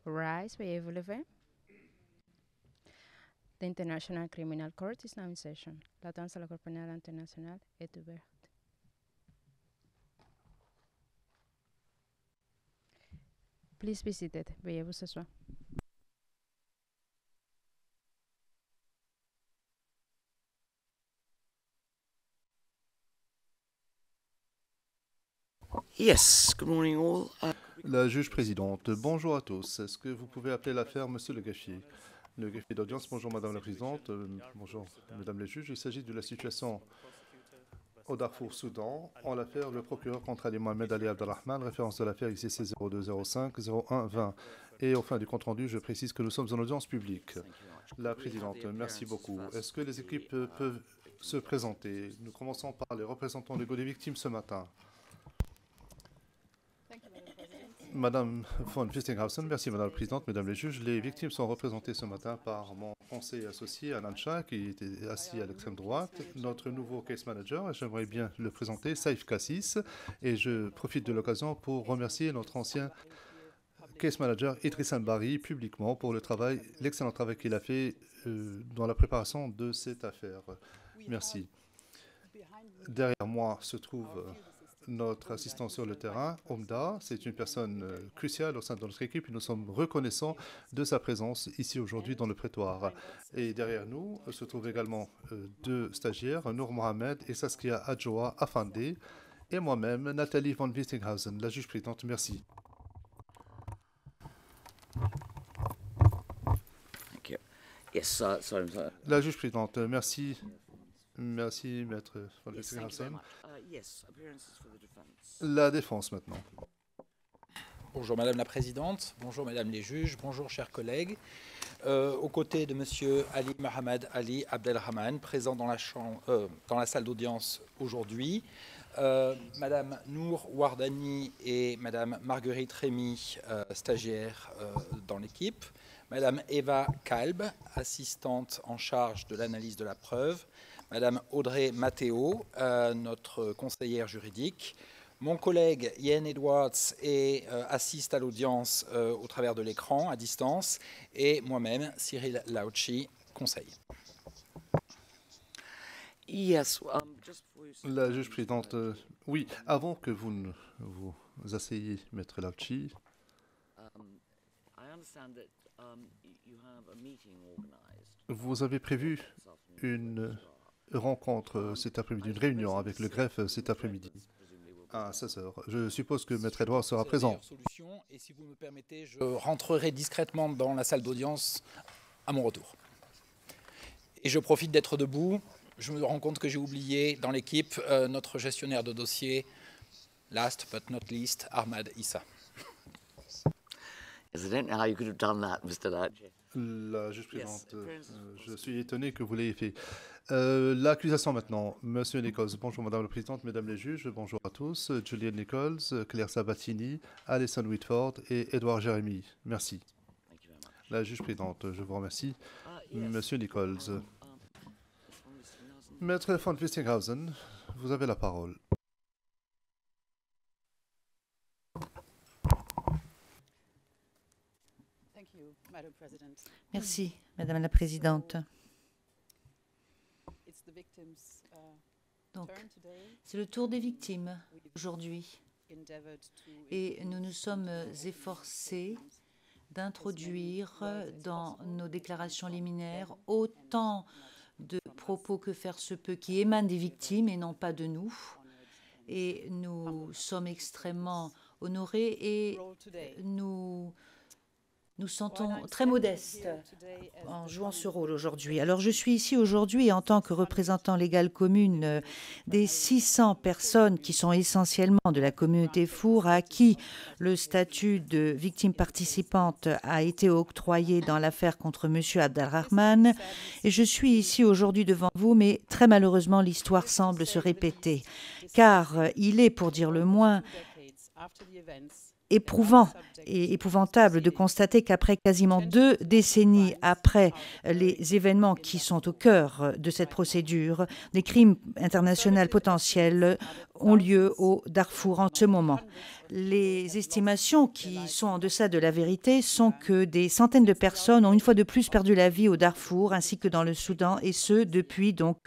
Rise, veuillez vous lever. The International Criminal Court is now in session. L'audience à la Cour pénale internationale est ouverte. Please be seated. Veuillez vous asseoir. Yes, good morning all. La juge présidente, bonjour à tous. Est-ce que vous pouvez appeler l'affaire Monsieur le greffier? Le greffier d'audience, bonjour Madame la Présidente, bonjour Mesdames les juges. Il s'agit de la situation au Darfour, Soudan, en l'affaire le procureur contre Ali Mohamed Ali Abdelrahman, référence de l'affaire ICC 0205 01 20. Et au fin du compte-rendu, je précise que nous sommes en audience publique. La Présidente, merci beaucoup. Est-ce que les équipes peuvent se présenter? Nous commençons par les représentants légaux des victimes ce matin. Madame von Fistinghausen, merci Madame la Présidente, Mesdames les juges. Les victimes sont représentées ce matin par mon conseiller associé, Alan Shah, qui était assis à l'extrême droite, notre nouveau case manager, et j'aimerais bien le présenter, Saïf Kassis, et je profite de l'occasion pour remercier notre ancien case manager, Idriss Bari, publiquement pour l'excellent travail qu'il a fait dans la préparation de cette affaire. Merci. Derrière moi se trouve notre assistant sur le terrain, Omda. C'est une personne cruciale au sein de notre équipe et nous sommes reconnaissants de sa présence ici aujourd'hui dans le prétoire. Et derrière nous se trouvent également deux stagiaires, Nour Mohamed et Saskia Adjoa Afandé, et moi-même, Nathalie von Wistinghausen, la juge présidente. Merci. Yes, sorry. La juge présidente, merci. Merci, maître von Wistinghausen. La défense maintenant. Bonjour Madame la Présidente, bonjour Mesdames les juges, bonjour chers collègues. Aux côtés de Monsieur Ali Mohamed Ali Abdelrahman, présent dans la salle d'audience aujourd'hui, Madame Nour Wardani et Madame Marguerite Rémy, stagiaire dans l'équipe, Madame Eva Kalb, assistante en charge de l'analyse de la preuve, Madame Audrey Matteo, notre conseillère juridique, mon collègue Ian Edwards assiste à l'audience au travers de l'écran, à distance, et moi-même, Cyril Lauchi, conseil. Yes, La juge présidente, oui, avant que vous ne vous asseyez, maître Lauchi, vous avez prévu une rencontre cet après-midi, une réunion avec le greffe cet après-midi à 16h. Je suppose que maître Edouard sera présent. Et si vous me permettez, je rentrerai discrètement dans la salle d'audience à mon retour. Et je profite d'être debout. Je me rends compte que j'ai oublié dans l'équipe notre gestionnaire de dossier, last but not least, Ahmad Issa. La juge présidente, je suis étonné que vous l'ayez fait. L'accusation maintenant. Monsieur Nichols, bonjour Madame la Présidente, Mesdames les juges, bonjour à tous. Julian Nichols, Claire Sabatini, Alison Whitford et Edouard Jérémy. Merci. La juge présidente, je vous remercie. Monsieur Nichols. Maître von Wistinghausen, vous avez la parole. Merci, Madame la Présidente. Donc, c'est le tour des victimes aujourd'hui. Et nous nous sommes efforcés d'introduire dans nos déclarations liminaires autant de propos que faire se peut qui émanent des victimes et non pas de nous. Et nous sommes extrêmement honorés et nous sentons très modestes en jouant ce rôle aujourd'hui. Alors, je suis ici aujourd'hui en tant que représentant légal commune des 600 personnes qui sont essentiellement de la communauté Four, à qui le statut de victime participante a été octroyé dans l'affaire contre M. Abdelrahman. Et je suis ici aujourd'hui devant vous, mais très malheureusement, l'histoire semble se répéter, car il est, pour dire le moins, éprouvant et épouvantable de constater qu'après quasiment 2 décennies après les événements qui sont au cœur de cette procédure, des crimes internationaux potentiels ont lieu au Darfour en ce moment. Les estimations qui sont en deçà de la vérité sont que des centaines de personnes ont une fois de plus perdu la vie au Darfour ainsi que dans le Soudan, et ce depuis donc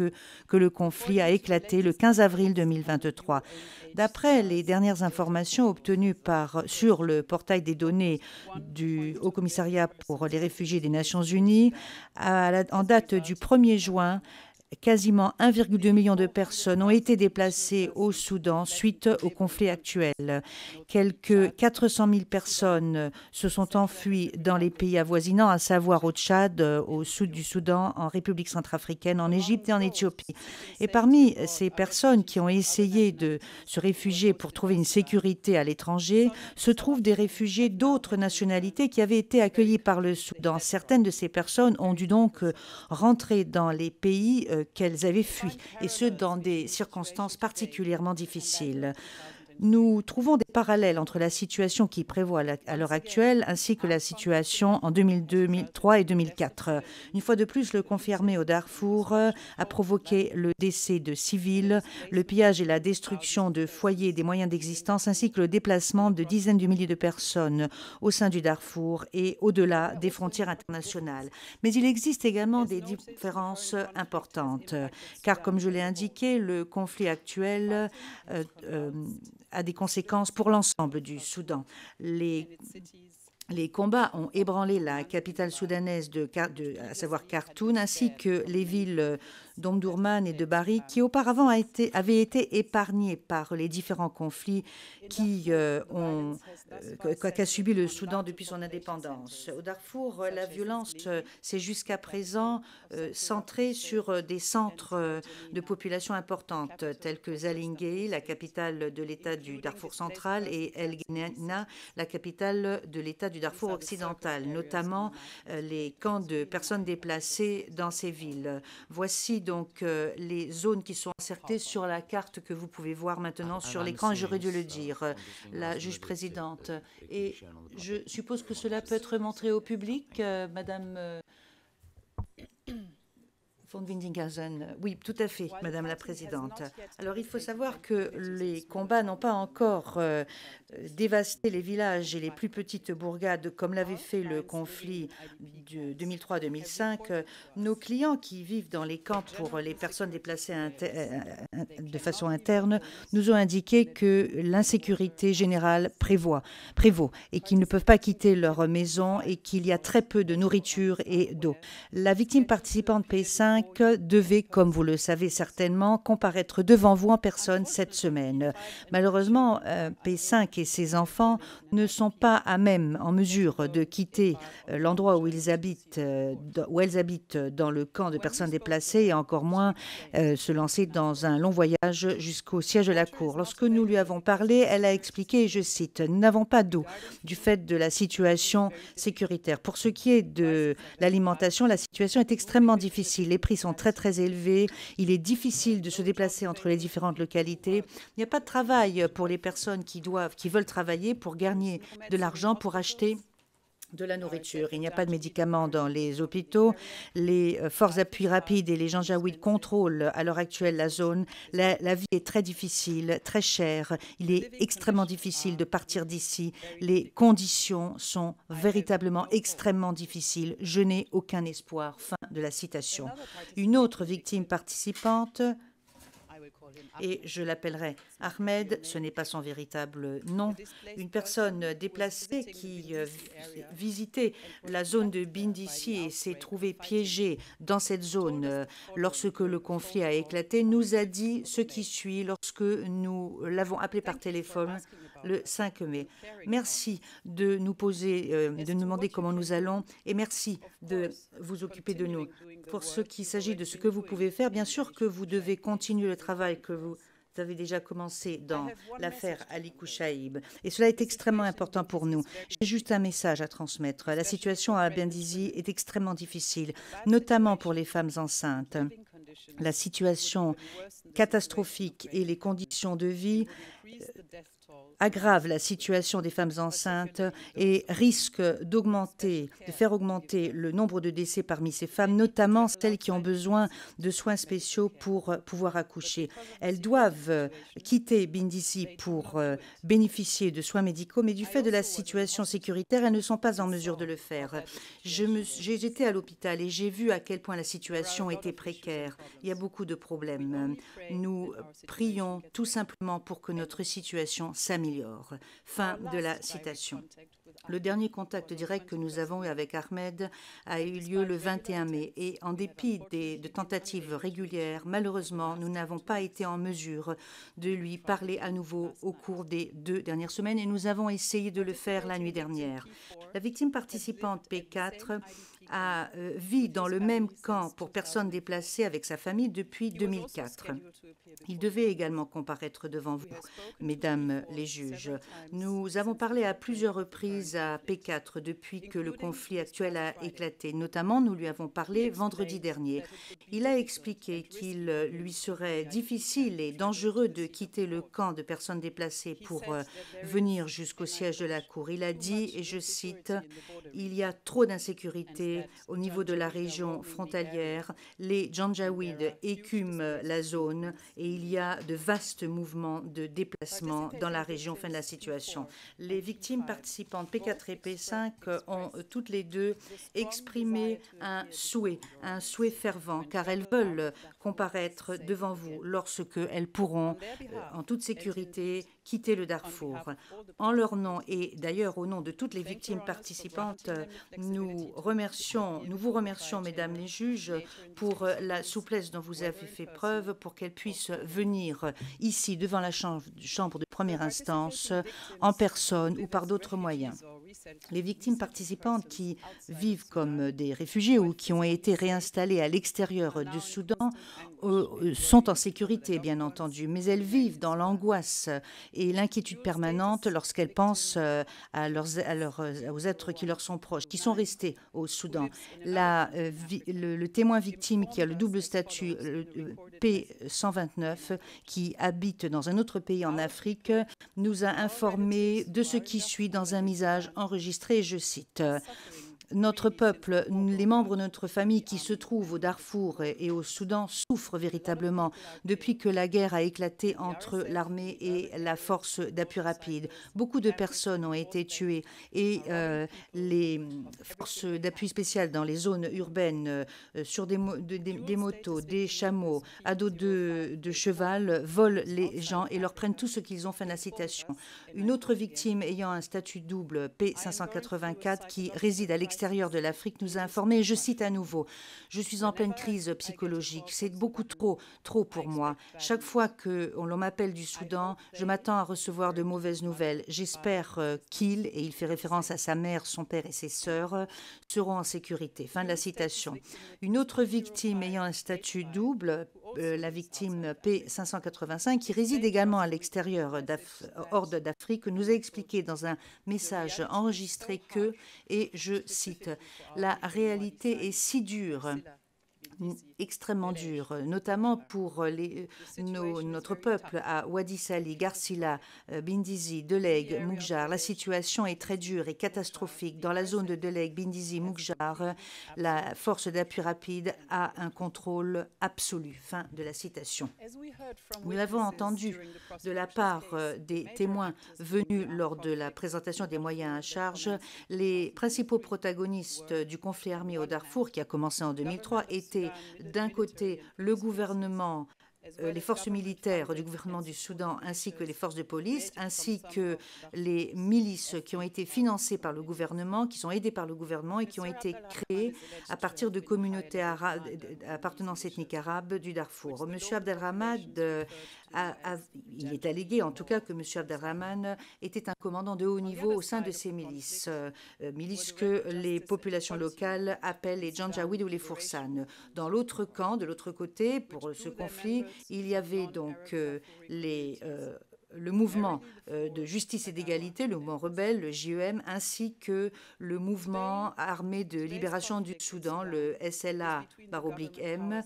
que le conflit a éclaté le 15 avril 2023. D'après les dernières informations obtenues sur le portail des données du Haut Commissariat pour les réfugiés des Nations Unies, en date du 1er juin, quasiment 1,2 million de personnes ont été déplacées au Soudan suite au conflit actuel. Quelques 400 000 personnes se sont enfuies dans les pays avoisinants, à savoir au Tchad, au sud du Soudan, en République centrafricaine, en Égypte et en Éthiopie. Et parmi ces personnes qui ont essayé de se réfugier pour trouver une sécurité à l'étranger, se trouvent des réfugiés d'autres nationalités qui avaient été accueillis par le Soudan. Certaines de ces personnes ont dû donc rentrer dans les pays qu'elles avaient fui, et ce, dans des circonstances particulièrement difficiles. Nous trouvons des parallèles entre la situation qui prévaut à l'heure actuelle ainsi que la situation en 2003 et 2004. Une fois de plus, le conflit armé au Darfour a provoqué le décès de civils, le pillage et la destruction de foyers et des moyens d'existence, ainsi que le déplacement de dizaines de milliers de personnes au sein du Darfour et au-delà des frontières internationales. Mais il existe également des différences importantes, car comme je l'ai indiqué, le conflit actuel a des conséquences pour l'ensemble du Soudan. Les combats ont ébranlé la capitale soudanaise, à savoir Khartoum, ainsi que les villes d'Omdurman et de Bari, qui auparavant avaient été épargnées par les différents conflits qu'a subi le Soudan depuis son indépendance. Au Darfour, la violence s'est jusqu'à présent centrée sur des centres de population importantes, tels que Zalingei, la capitale de l'État du Darfour central, et El Geneina, la capitale de l'État du Darfour occidental, notamment les camps de personnes déplacées dans ces villes. Voici donc les zones qui sont encerclées sur la carte que vous pouvez voir maintenant sur l'écran, j'aurais dû le dire, la juge présidente. Et je suppose que cela peut être montré au public, Madame von Windinghausen. Oui, tout à fait, Madame la Présidente. Alors, il faut savoir que les combats n'ont pas encore dévasté les villages et les plus petites bourgades comme l'avait fait le conflit de 2003-2005. Nos clients qui vivent dans les camps pour les personnes déplacées de façon interne nous ont indiqué que l'insécurité générale prévaut et qu'ils ne peuvent pas quitter leur maison et qu'il y a très peu de nourriture et d'eau. La victime participante P5 devait, comme vous le savez certainement, comparaître devant vous en personne cette semaine. Malheureusement, P5 et ses enfants ne sont pas en mesure de quitter l'endroit où elles habitent dans le camp de personnes déplacées, et encore moins se lancer dans un long voyage jusqu'au siège de la Cour. Lorsque nous lui avons parlé, elle a expliqué, et je cite, « Nous n'avons pas d'eau du fait de la situation sécuritaire. Pour ce qui est de l'alimentation, la situation est extrêmement difficile. Les prix sont très, très élevés. Il est difficile de se déplacer entre les différentes localités. Il n'y a pas de travail pour les personnes qui veulent travailler pour gagner de l'argent pour acheter de la nourriture. Il n'y a pas de médicaments dans les hôpitaux. Les forces d'appui rapide et les janjaouides contrôlent à l'heure actuelle la zone. La vie est très difficile, très chère. Il est extrêmement difficile de partir d'ici. Les conditions sont véritablement extrêmement difficiles. Je n'ai aucun espoir. » Fin de la citation. Une autre victime participante, et je l'appellerai Ahmed, ce n'est pas son véritable nom, une personne déplacée qui visitait la zone de Bindissi et s'est trouvée piégée dans cette zone lorsque le conflit a éclaté, nous a dit ce qui suit lorsque nous l'avons appelé par téléphone le 5 mai. Merci de nous demander comment nous allons, et merci de vous occuper de nous. Pour ce qui s'agit de ce que vous pouvez faire, bien sûr que vous devez continuer le travail que vous avez déjà commencé dans l'affaire Ali Kouchaïb. Et cela est extrêmement important pour nous. J'ai juste un message à transmettre. La situation à Bindissi est extrêmement difficile, notamment pour les femmes enceintes. La situation catastrophique et les conditions de vie aggrave la situation des femmes enceintes et risque de faire augmenter le nombre de décès parmi ces femmes, notamment celles qui ont besoin de soins spéciaux pour pouvoir accoucher. Elles doivent quitter Bindisi pour bénéficier de soins médicaux, mais du fait de la situation sécuritaire, elles ne sont pas en mesure de le faire. J'étais à l'hôpital et j'ai vu à quel point la situation était précaire. Il y a beaucoup de problèmes. Nous prions tout simplement pour que notre situation s'améliore. Fin de la citation. Le dernier contact direct que nous avons eu avec Ahmed a eu lieu le 21 mai et en dépit de tentatives régulières, malheureusement, nous n'avons pas été en mesure de lui parler à nouveau au cours des 2 dernières semaines et nous avons essayé de le faire la nuit dernière. La victime participante P4 vit dans le même camp pour personnes déplacées avec sa famille depuis 2004. Il devait également comparaître devant vous, mesdames les juges. Nous avons parlé à plusieurs reprises à P4 depuis que le conflit actuel a éclaté. Notamment, nous lui avons parlé vendredi dernier. Il a expliqué qu'il lui serait difficile et dangereux de quitter le camp de personnes déplacées pour venir jusqu'au siège de la Cour. Il a dit, et je cite, « Il y a trop d'insécurité au niveau de la région frontalière. Les Janjaweed écument la zone et il y a de vastes mouvements de déplacement dans la région. » Fin de la situation. Les victimes participantes P4 et P5 ont toutes les deux exprimé un souhait fervent, car elles veulent comparaître devant vous lorsque elles pourront, en toute sécurité, quitter le Darfour. En leur nom et d'ailleurs au nom de toutes les victimes participantes, nous vous remercions, mesdames les juges, pour la souplesse dont vous avez fait preuve pour qu'elles puissent venir ici devant la chambre de première instance en personne ou par d'autres moyens. Les victimes participantes qui vivent comme des réfugiés ou qui ont été réinstallées à l'extérieur du Soudan sont en sécurité, bien entendu, mais elles vivent dans l'angoisse et l'inquiétude permanente lorsqu'elles pensent aux êtres qui leur sont proches, qui sont restés au Soudan. Le témoin victime qui a le double statut, le P129, qui habite dans un autre pays en Afrique, nous a informé de ce qui suit dans un message enregistré, je cite. Notre peuple, les membres de notre famille qui se trouvent au Darfour et au Soudan souffrent véritablement depuis que la guerre a éclaté entre l'armée et la force d'appui rapide. Beaucoup de personnes ont été tuées et les forces d'appui spéciales dans les zones urbaines, sur des motos, des chameaux, à dos de cheval, volent les gens et leur prennent tout ce qu'ils ont. Fin de la citation. Une autre victime ayant un statut double, P584, qui réside à l'extérieur de l'Afrique, nous a informé, je cite à nouveau, « Je suis en pleine crise psychologique. C'est beaucoup trop pour moi. Chaque fois qu'on m'appelle du Soudan, je m'attends à recevoir de mauvaises nouvelles. J'espère qu'il, et il fait référence à sa mère, son père et ses sœurs, seront en sécurité. » Fin de la citation. Une autre victime ayant un statut double, la victime P585, qui réside également à l'extérieur hors d'Afrique, nous a expliqué dans un message enregistré que, et je cite, « La réalité est si dure, extrêmement dure, notamment pour notre peuple à Wadi Sali, Garsila, Bindisi, Deleg, Moukjar. La situation est très dure et catastrophique. Dans la zone de Deleg, Bindisi, Moukjar, la force d'appui rapide a un contrôle absolu. » Fin de la citation. Nous l'avons entendu de la part des témoins venus lors de la présentation des moyens à charge. Les principaux protagonistes du conflit armé au Darfour, qui a commencé en 2003, étaient d'un côté le gouvernement, les forces militaires du gouvernement du Soudan ainsi que les forces de police, ainsi que les milices qui ont été financées par le gouvernement, qui sont aidées par le gouvernement et qui ont été créées à partir de communautés arabes, appartenance ethnique arabe du Darfour. M. Abdelrahman, il est allégué en tout cas que M. Abdelrahman était un commandant de haut niveau au sein de ces milices, milices que les populations locales appellent les Janjaweed ou les Foursanes. Dans l'autre camp, de l'autre côté, pour ce conflit, il y avait donc les le mouvement de justice et d'égalité, le mouvement rebelle, le JEM, ainsi que le mouvement armé de libération du Soudan, le SLA/M,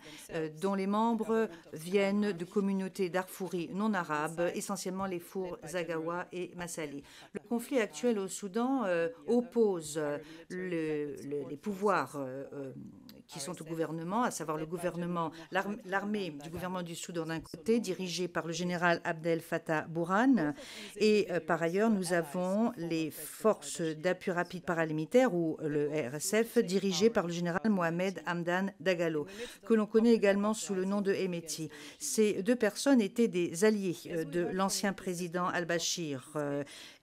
dont les membres viennent de communautés darfouries non arabes, essentiellement les Four, Zagawa et Massali. Le conflit actuel au Soudan oppose les pouvoirs qui sont au gouvernement, à savoir le gouvernement, l'armée du gouvernement du Soudan d'un côté, dirigée par le général Abdel Fattah Burhan, et par ailleurs, nous avons les forces d'appui rapide paramilitaires, ou le RSF, dirigées par le général Mohamed Hamdan Dagalo, que l'on connaît également sous le nom de Hemeti. Ces deux personnes étaient des alliés de l'ancien président al-Bashir.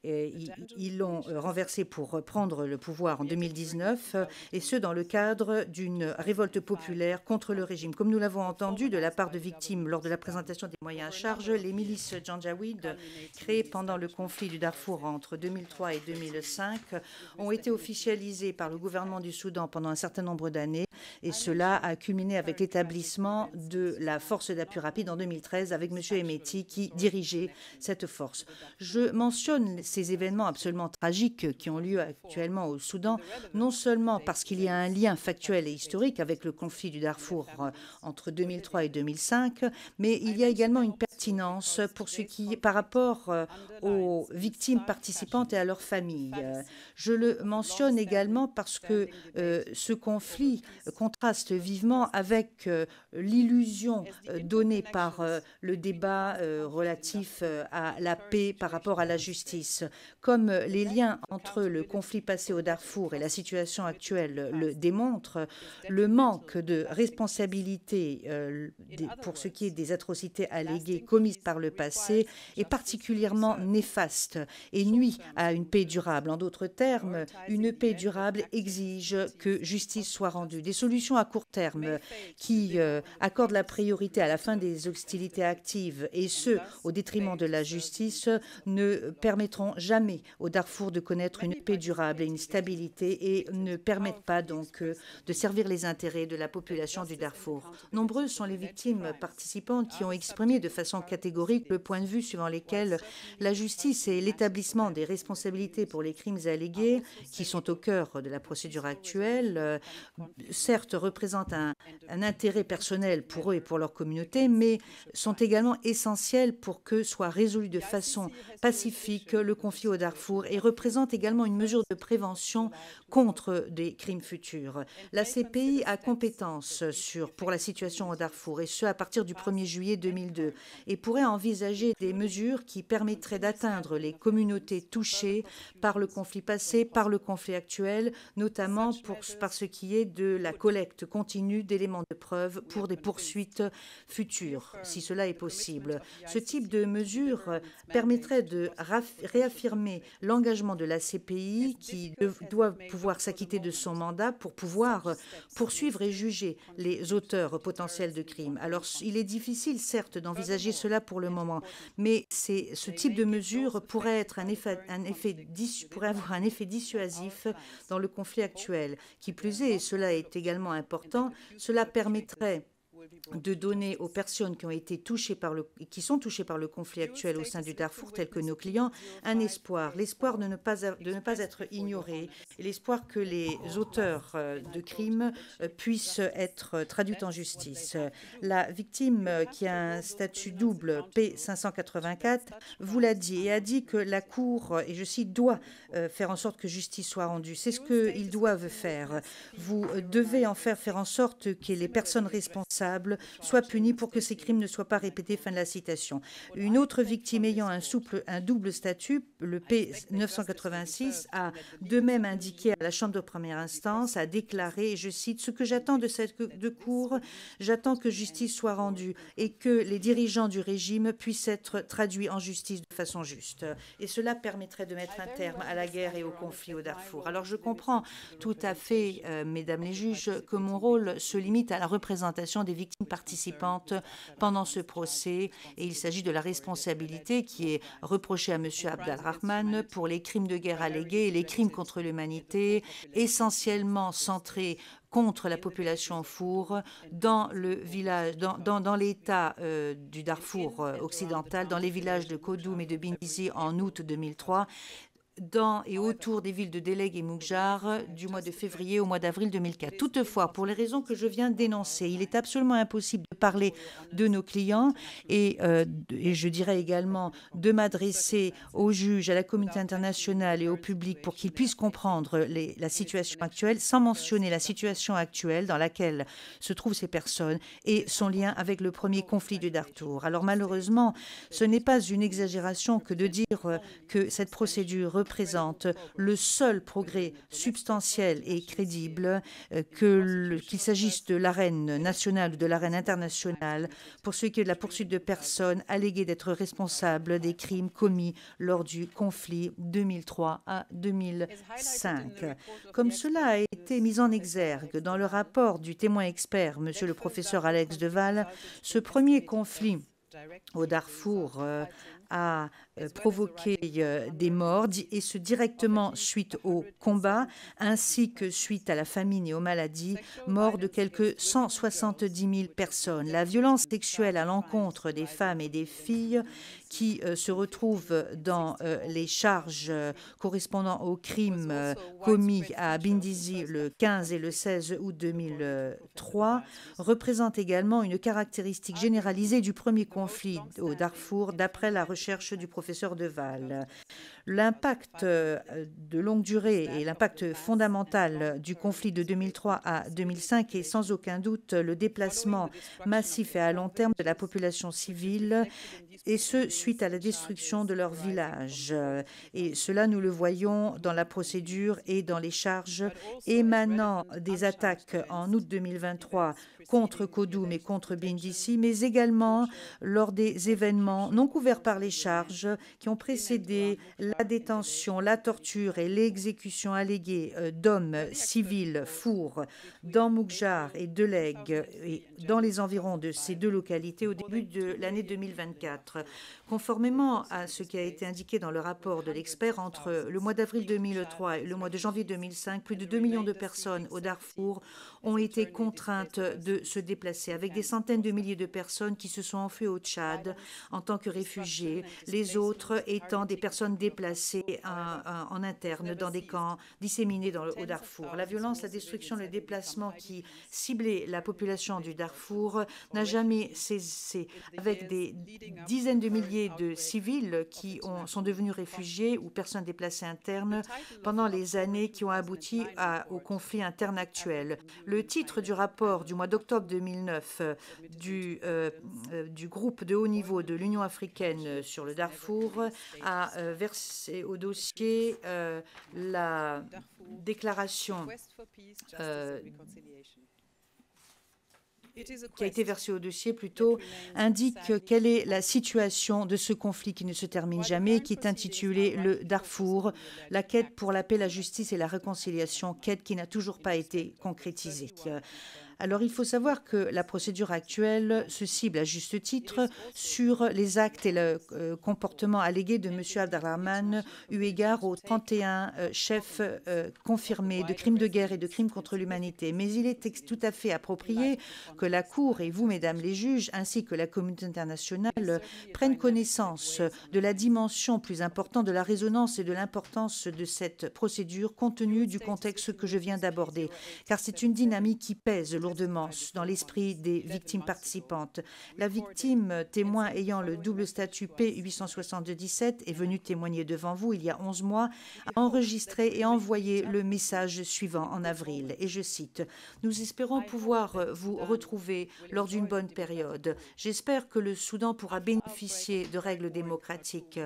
Ils l'ont renversé pour prendre le pouvoir en 2019, et ce, dans le cadre d'une révolte populaire contre le régime. Comme nous l'avons entendu de la part de victimes lors de la présentation des moyens à charge, les milices Janjaweed, créées pendant le conflit du Darfour entre 2003 et 2005, ont été officialisées par le gouvernement du Soudan pendant un certain nombre d'années, et cela a culminé avec l'établissement de la force d'appui rapide en 2013 avec M. Hemeti qui dirigeait cette force. Je mentionne ces événements absolument tragiques qui ont lieu actuellement au Soudan, non seulement parce qu'il y a un lien factuel et historique avec le conflit du Darfour entre 2003 et 2005, mais il y a également une pertinence pour ce qui, par rapport aux victimes participantes et à leurs familles. Je le mentionne également parce que ce conflit contraste vivement avec l'illusion donnée par le débat relatif à la paix par rapport à la justice. Comme les liens entre le conflit passé au Darfour et la situation actuelle le démontrent, le manque de responsabilité pour ce qui est des atrocités alléguées commises par le passé est particulièrement néfaste et nuit à une paix durable. En d'autres termes, une paix durable exige que justice soit rendue. Des solutions à court terme qui accordent la priorité à la fin des hostilités actives, et ce, au détriment de la justice, ne permettront jamais au Darfour de connaître une paix durable et une stabilité, et ne permettent pas donc de servir les intérêts de la population du Darfour. Nombreuses sont les victimes participantes qui ont exprimé de façon catégorique le point de vue suivant lesquels la justice et l'établissement des responsabilités pour les crimes allégués, qui sont au cœur de la procédure actuelle, certes représentent un intérêt personnel pour eux et pour leur communauté, mais sont également essentiels pour que soit résolu de façon pacifique le conflit au Darfour, et représentent également une mesure de prévention contre des crimes futurs. La CPI a compétence pour la situation au Darfour, et ce à partir du 1er juillet 2002, et pourrait envisager des mesures qui permettraient d'atteindre les communautés touchées par le conflit passé, par le conflit actuel, notamment par ce qui est de la collecte continue d'éléments de preuve pour des poursuites futures, si cela est possible. Ce type de mesures permettrait de réaffirmer l'engagement de la CPI, qui doit pouvoir s'acquitter de son mandat pour pouvoir poursuivre et juger les auteurs potentiels de crimes. Alors, il est difficile, certes, d'envisager cela pour le moment, mais ce type de mesure pourrait avoir un effet dissuasif dans le conflit actuel. Qui plus est, et cela est également important, cela permettrait de donner aux personnes qui sont touchées par le conflit actuel au sein du Darfour, tels que nos clients, un espoir, l'espoir de ne pas être ignorés, et l'espoir que les auteurs de crimes puissent être traduits en justice. La victime, qui a un statut double P584, vous l'a dit, et a dit que la Cour, et je cite, doit faire en sorte que justice soit rendue. C'est ce qu'ils doivent faire. Vous devez en faire en sorte que les personnes responsables soient punis pour que ces crimes ne soient pas répétés. Fin de la citation. Une autre victime ayant un double statut, le P986, a de même indiqué à la Chambre de première instance, a déclaré, et je cite, « Ce que j'attends de cette Cour, j'attends que justice soit rendue et que les dirigeants du régime puissent être traduits en justice de façon juste. » Et cela permettrait de mettre un terme à la guerre et au conflit au Darfour. Alors je comprends tout à fait, mesdames les juges, que mon rôle se limite à la représentation des victimes participantes pendant ce procès, et il s'agit de la responsabilité qui est reprochée à M. Abdelrahman pour les crimes de guerre allégués et les crimes contre l'humanité, essentiellement centrés contre la population Darfour dans le village, dans l'État du Darfour occidental, dans les villages de Kodoum et de Bindisi en août 2003, dans et autour des villes de Délègue et Moukjar du mois de février au mois d'avril 2004. Toutefois, pour les raisons que je viens d'énoncer, il est absolument impossible de parler de nos clients et je dirais également de m'adresser aux juges, à la communauté internationale et au public pour qu'ils puissent comprendre la situation actuelle sans mentionner la situation actuelle dans laquelle se trouvent ces personnes et son lien avec le premier conflit du Darfour. Alors malheureusement, ce n'est pas une exagération que de dire que cette procédure représente le seul progrès substantiel et crédible, qu'il s'agisse de l'arène nationale ou de l'arène internationale, pour ce qui est de la poursuite de personnes alléguées d'être responsables des crimes commis lors du conflit 2003 à 2005. Comme cela a été mis en exergue dans le rapport du témoin expert, monsieur le professeur Alex Deval, ce premier conflit au Darfour a provoqué des morts, et ce directement suite au combat, ainsi que suite à la famine et aux maladies, mort de quelques 170 000 personnes. La violence sexuelle à l'encontre des femmes et des filles qui se retrouvent dans les charges correspondant aux crimes commis à Bindisi le 15 et le 16 août 2003 représente également une caractéristique généralisée du premier conflit au Darfour, d'après la recherche du professeur Deval. L'impact de longue durée et l'impact fondamental du conflit de 2003 à 2005 est sans aucun doute le déplacement massif et à long terme de la population civile, et ce, suite à la destruction de leur village. Et cela, nous le voyons dans la procédure et dans les charges émanant des attaques en août 2023 contre Kodoum et contre Bindisi, mais également lors des événements non couverts par les charges qui ont précédé la détention, la torture et l'exécution alléguée d'hommes civils fourrs dans Moukjar et Délègue et dans les environs de ces deux localités au début de l'année 2024. Conformément à ce qui a été indiqué dans le rapport de l'expert, entre le mois d'avril 2003 et le mois de janvier 2005, plus de 2 millions de personnes au Darfour ont été contraintes de se déplacer, avec des centaines de milliers de personnes qui se sont enfuies au Tchad en tant que réfugiés, les autres étant des personnes déplacées en interne dans des camps disséminés au Darfour. La violence, la destruction, le déplacement qui ciblait la population du Darfour n'a jamais cessé, avec des dizaines de milliers de civils qui sont devenus réfugiés ou personnes déplacées internes pendant les années qui ont abouti au conflit interne actuel. Le titre du rapport du mois d'octobre 2009 du groupe de haut niveau de l'Union africaine sur le Darfour a versé au dossier la déclaration qui a été versé au dossier plutôt, indique quelle est la situation de ce conflit qui ne se termine jamais, qui est intitulé le Darfour, la quête pour la paix, la justice et la réconciliation, quête qui n'a toujours pas été concrétisée. Alors, il faut savoir que la procédure actuelle se cible à juste titre sur les actes et le comportement allégué de M. Abdelrahman eu égard aux 31 chefs confirmés de crimes de guerre et de crimes contre l'humanité. Mais il est tout à fait approprié que la Cour et vous, mesdames les juges, ainsi que la communauté internationale, prennent connaissance de la dimension plus importante, de la résonance et de l'importance de cette procédure compte tenu du contexte que je viens d'aborder. Car c'est une dynamique qui pèse lourdement dans l'esprit des victimes participantes. La victime témoin ayant le double statut P877 est venue témoigner devant vous il y a 11 mois, a enregistré et envoyé le message suivant en avril, et je cite: « Nous espérons pouvoir vous retrouver lors d'une bonne période. J'espère que le Soudan pourra bénéficier de règles démocratiques. »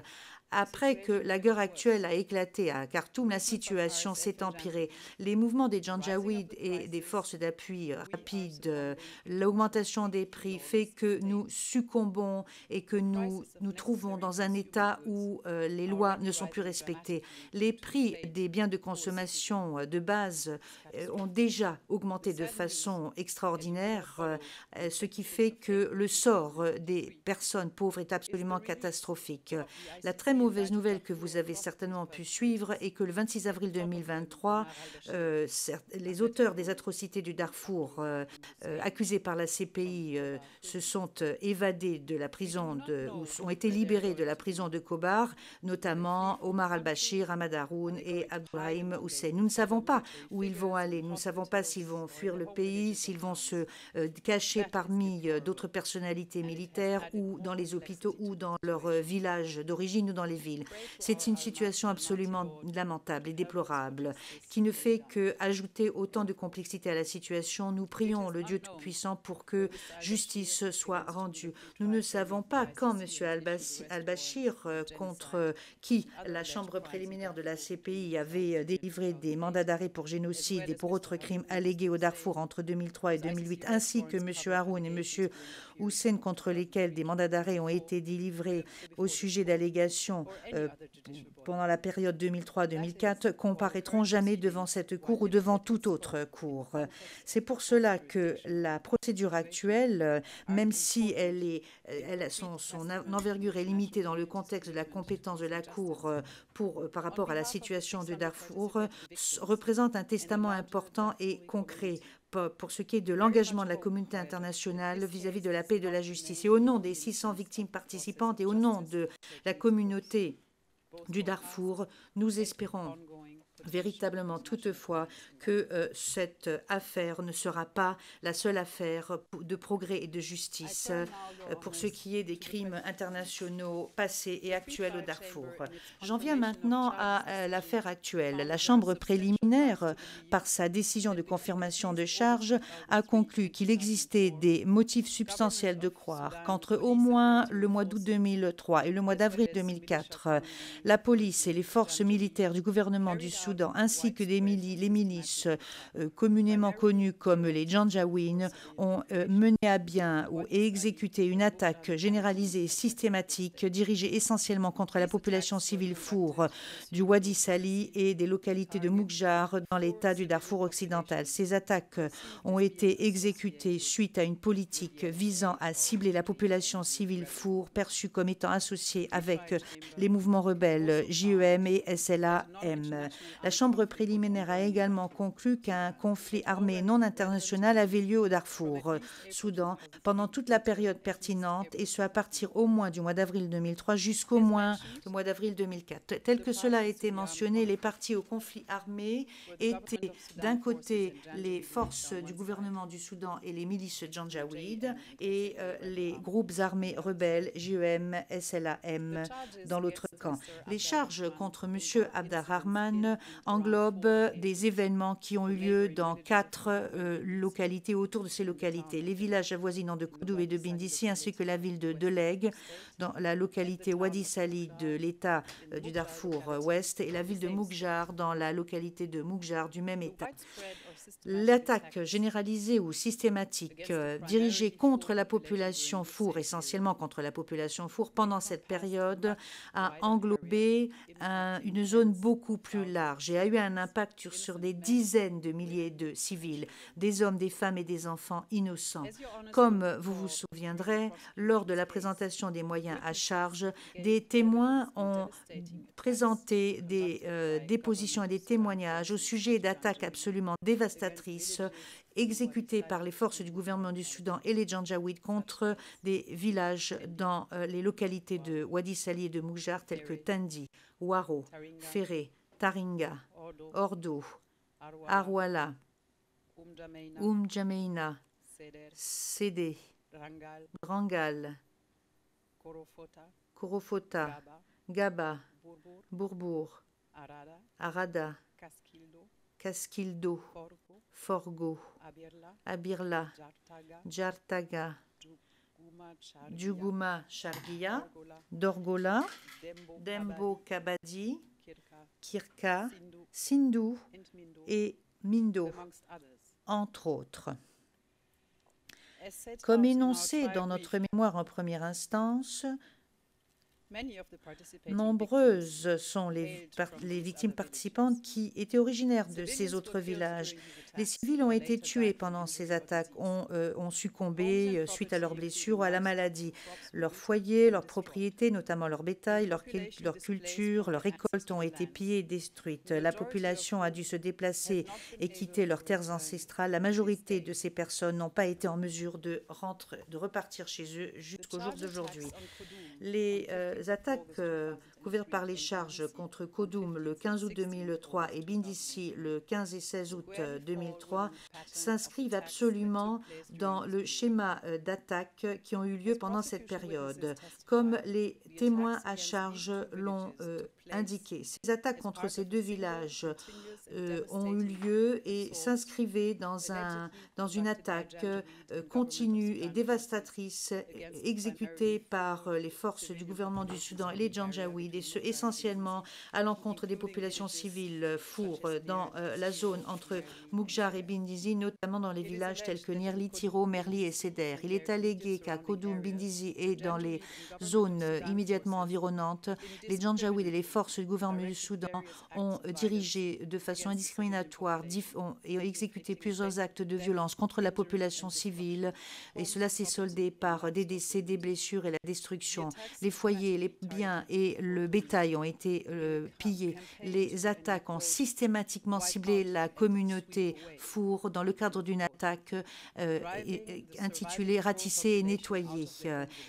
Après que la guerre actuelle a éclaté à Khartoum, la situation s'est empirée. Les mouvements des Janjaweed et des forces d'appui rapides, l'augmentation des prix fait que nous succombons et que nous nous trouvons dans un état où les lois ne sont plus respectées. Les prix des biens de consommation de base ont déjà augmenté de façon extraordinaire, ce qui fait que le sort des personnes pauvres est absolument catastrophique. La très mauvaise mauvaise nouvelle que vous avez certainement pu suivre est que le 26 avril 2023, les auteurs des atrocités du Darfour, accusés par la CPI, se sont évadés de la prison ou ont été libérés de la prison de Kobar, notamment Omar al-Bashir, Ahmad Haroun et Abdourahim Hussein. Nous ne savons pas où ils vont aller. Nous ne savons pas s'ils vont fuir le pays, s'ils vont se cacher parmi d'autres personnalités militaires ou dans les hôpitaux ou dans leur village d'origine ou dans les villes. C'est une situation absolument lamentable et déplorable qui ne fait qu'ajouter autant de complexité à la situation. Nous prions le Dieu Tout-Puissant pour que justice soit rendue. Nous ne savons pas quand M. al-Bashir, contre qui la chambre préliminaire de la CPI avait délivré des mandats d'arrêt pour génocide et pour autres crimes allégués au Darfour entre 2003 et 2008, ainsi que M. Haroun et M. Hussein, contre lesquels des mandats d'arrêt ont été délivrés au sujet d'allégations pendant la période 2003-2004, comparaîtront jamais devant cette cour ou devant toute autre cour. C'est pour cela que la procédure actuelle, même si son envergure est limitée dans le contexte de la compétence de la Cour par rapport à la situation de Darfour, représente un testament important et concret pour ce qui est de l'engagement de la communauté internationale vis-à-vis de la paix et de la justice. Et au nom des 600 victimes participantes et au nom de la communauté du Darfour, nous espérons véritablement toutefois que cette affaire ne sera pas la seule affaire de progrès et de justice pour ce qui est des crimes internationaux passés et actuels au Darfour. J'en viens maintenant à l'affaire actuelle. La Chambre préliminaire, par sa décision de confirmation de charge, a conclu qu'il existait des motifs substantiels de croire qu'entre au moins le mois d'août 2003 et le mois d'avril 2004, la police et les forces militaires du gouvernement du Soudan ainsi que les milices communément connues comme les Janjaweed ont mené à bien et exécuté une attaque généralisée et systématique dirigée essentiellement contre la population civile Four du Wadi Sali et des localités de Moukjar dans l'état du Darfour occidental. Ces attaques ont été exécutées suite à une politique visant à cibler la population civile Four perçue comme étant associée avec les mouvements rebelles JEM et SLAM. La Chambre préliminaire a également conclu qu'un conflit armé non international avait lieu au Darfour, Soudan, pendant toute la période pertinente, et ce à partir au moins du mois d'avril 2003 jusqu'au moins le mois d'avril 2004. Tel que cela a été mentionné, les parties au conflit armé étaient d'un côté les forces du gouvernement du Soudan et les milices Janjaweed et les groupes armés rebelles JEM, SLAM dans l'autre camp. Les charges contre M. Abdelrahman englobe des événements qui ont eu lieu dans 4 localités autour de ces localités. Les villages avoisinants de Koudou et de Bindissi, ainsi que la ville de Deleg, dans la localité Wadi Sali de l'État du Darfour Ouest, et la ville de Moukjar, dans la localité de Moukjar du même État. L'attaque généralisée ou systématique dirigée contre la population Four, essentiellement contre la population Four, pendant cette période, a englobé une zone beaucoup plus large et a eu un impact sur des dizaines de milliers de civils, des hommes, des femmes et des enfants innocents. Comme vous vous souviendrez, lors de la présentation des moyens à charge, des témoins ont présenté des dépositions et des témoignages au sujet d'attaques absolument dévastatrices exécutées par les forces du gouvernement du Soudan et les Janjaweed contre des villages dans les localités de Wadi Sali et de Moukjar tels que Tandi, Waro, Ferré, Taringa, Ordo, Arwala, Jameina, Sédé, Drangal, Korofota, Gaba, Bourbourg, Arada, Kaskildo, Forgo, Abirla, Djartaga, Djougouma Chargia, Dorgola, Dembo Kabadi, Kirka, Sindou et Mindo, entre autres. Comme énoncé dans notre mémoire en première instance, Nombreuses sont les victimes participantes qui étaient originaires de ces autres villages. Les civils ont été tués pendant ces attaques, ont succombé suite à leurs blessures ou à la maladie. Leurs foyers, leurs propriétés, notamment leur bétail, leur culture, leurs récoltes ont été pillées et détruites. La population a dû se déplacer et quitter leurs terres ancestrales. La majorité de ces personnes n'ont pas été en mesure de repartir chez eux jusqu'au jour d'aujourd'hui. Les attaques couvertes par les charges contre Kodum le 15 août 2003 et Bindisi le 15 et 16 août 2003 s'inscrivent absolument dans le schéma d'attaques qui ont eu lieu pendant cette période, comme les témoins à charge l'ont indiqué. Ces attaques contre ces deux villages ont eu lieu et s'inscrivaient dans une attaque continue et dévastatrice exécutée par les forces du gouvernement du Soudan et les Janjaweed, et ce essentiellement à l'encontre des populations civiles Four dans la zone entre Moukjar et Bindisi, notamment dans les villages tels que Nirli, Tiro, Merli et Seder. Il est allégué qu'à Kodum, Bindisi et dans les zones immédiatement environnantes, les Janjaweed et les forces du gouvernement du Soudan ont dirigé de façon indiscriminatoire et ont exécuté plusieurs actes de violence contre la population civile, et cela s'est soldé par des décès, des blessures et la destruction. Les foyers, les biens et le bétail ont été pillés. Les attaques ont systématiquement ciblé la communauté Four dans le cadre d'une attaque intitulée « Ratisser et nettoyer »,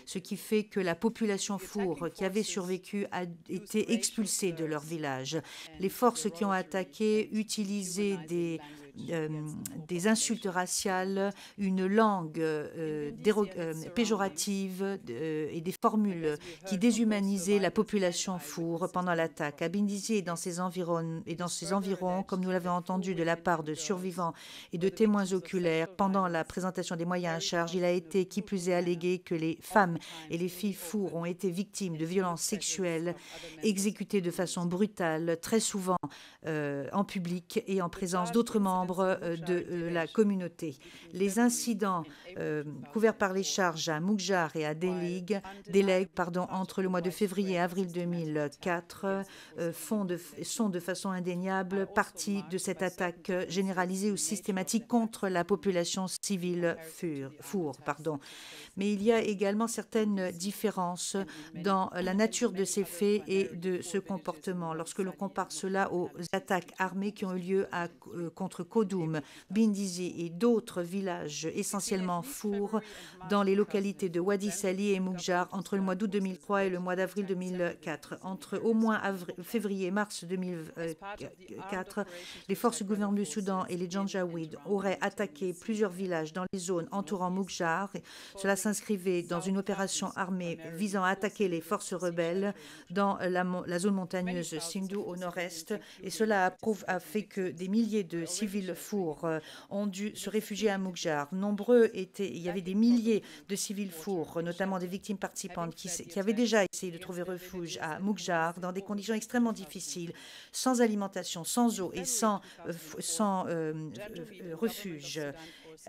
ce qui fait que la population Four qui avait survécu a été expulsée de leur village. Les forces qui ont attaqué utilisaient des insultes raciales, une langue péjorative et des formules qui déshumanisaient la population Four pendant l'attaque. À Bindisi et dans ses environs, comme nous l'avons entendu de la part de survivants et de témoins oculaires pendant la présentation des moyens à charge, il a été qui plus est allégué que les femmes et les filles Four ont été victimes de violences sexuelles exécutées de façon brutale, très souvent en public et en présence d'autres membres de la communauté. Les incidents couverts par les charges à Moukjar et à Deleg, entre le mois de février et avril 2004 sont de façon indéniable partie de cette attaque généralisée ou systématique contre la population civile Four. Mais il y a également certaines différences dans la nature de ces faits et de ce comportement. Lorsque l'on compare cela aux attaques armées qui ont eu lieu contre Kodum, Bindisi et d'autres villages essentiellement Four dans les localités de Wadi Sali et Moukjar entre le mois d'août 2003 et le mois d'avril 2004. Entre au moins février et mars 2004, les forces du gouvernement du Soudan et les Janjaweed auraient attaqué plusieurs villages dans les zones entourant Moukjar. Cela s'inscrivait dans une opération armée visant à attaquer les forces rebelles dans la zone montagneuse Sindou au nord-est, et cela a fait que des milliers de civils Four ont dû se réfugier à Moukjar. Il y avait des milliers de civils Four, notamment des victimes participantes, qui avaient déjà essayé de trouver refuge à Moukjar dans des conditions extrêmement difficiles, sans alimentation, sans eau et sans refuge.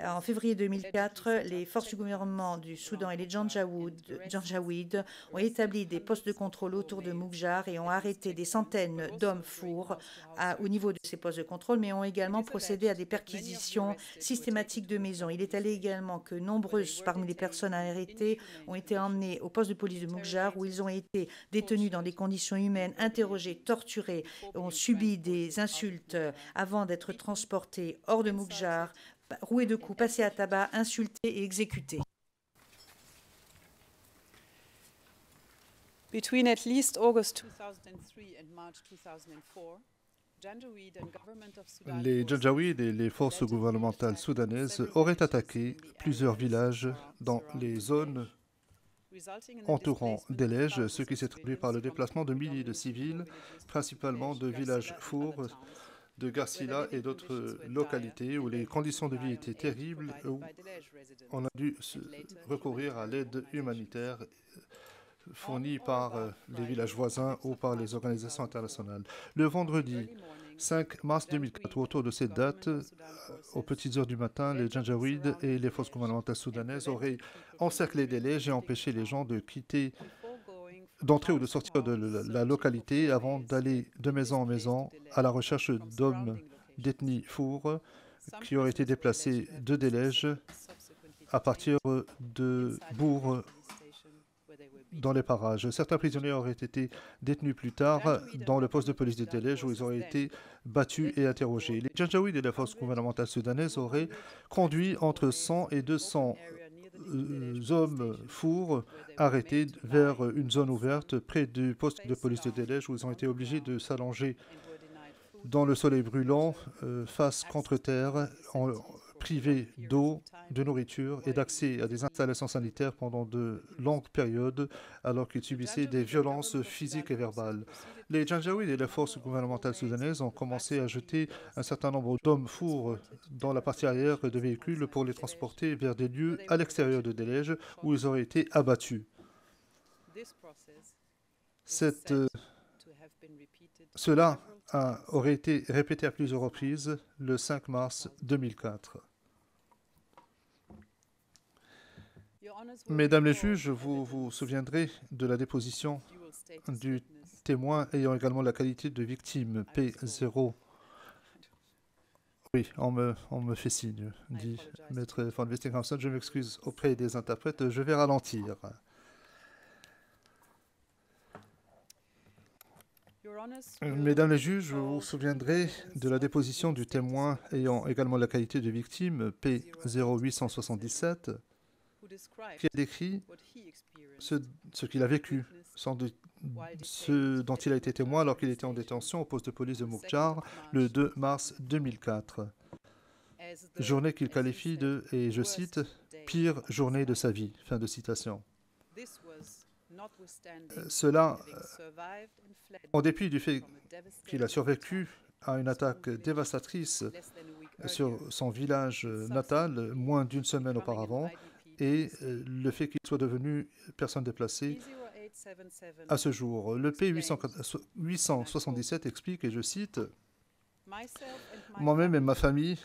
En février 2004, les forces du gouvernement du Soudan et les Janjaweed ont établi des postes de contrôle autour de Moukjar et ont arrêté des centaines d'hommes Four au niveau de ces postes de contrôle, mais ont également procédé à des perquisitions systématiques de maisons. Il est allé également que nombreuses parmi les personnes arrêtées ont été emmenées au poste de police de Moukjar, où ils ont été détenus dans des conditions humaines, interrogés, torturés, ont subi des insultes avant d'être transportés hors de Moukjar, roués de coups, passés à tabac, insultés et exécutés. Between at least August 2003 and March 2004, les Janjaweed et les forces gouvernementales soudanaises auraient attaqué plusieurs villages dans les zones entourant Deleg, ce qui s'est traduit par le déplacement de milliers de civils, principalement de villages Four, de Garsila et d'autres localités où les conditions de vie étaient terribles, où on a dû recourir à l'aide humanitaire fournie par les villages voisins ou par les organisations internationales. Le vendredi 5 mars 2004, autour de cette date, aux petites heures du matin, les Janjaweed et les forces gouvernementales soudanaises auraient encerclé Deleg et empêché les gens de quitter d'entrer ou de sortir de la localité avant d'aller de maison en maison à la recherche d'hommes d'ethnie Four qui auraient été déplacés de Délège à partir de bourgs dans les parages. Certains prisonniers auraient été détenus plus tard dans le poste de police de Délège où ils auraient été battus et interrogés. Les Janjaweed et la force gouvernementale soudanaise auraient conduit entre 100 et 200 hommes fours arrêtés vers une zone ouverte près du poste de police de Délège où ils ont été obligés de s'allonger dans le soleil brûlant, face contre terre, privés d'eau, de nourriture et d'accès à des installations sanitaires pendant de longues périodes alors qu'ils subissaient des violences physiques et verbales. Les Janjaweed et les forces gouvernementales soudanaises ont commencé à jeter un certain nombre d'hommes fours dans la partie arrière de véhicules pour les transporter vers des lieux à l'extérieur de Délège où ils auraient été abattus. Cela aurait été répété à plusieurs reprises le 5 mars 2004. Mesdames les juges, vous vous souviendrez de la déposition du témoin ayant également la qualité de victime P0. Oui, on me fait signe, dit Maître von Westinghausen. Je m'excuse auprès des interprètes, je vais ralentir. Mesdames les juges, vous vous souviendrez de la déposition du témoin ayant également la qualité de victime P0877 qui a décrit ce qu'il a vécu, ce dont il a été témoin alors qu'il était en détention au poste de police de Mukjar le 2 mars 2004. Journée qu'il qualifie de, et je cite, « pire journée de sa vie ». Fin de citation. Cela, en dépit du fait qu'il a survécu à une attaque dévastatrice sur son village natal moins d'une semaine auparavant, et le fait qu'il soit devenu personne déplacée à ce jour. Le P877 explique, et je cite, « Moi-même et ma famille,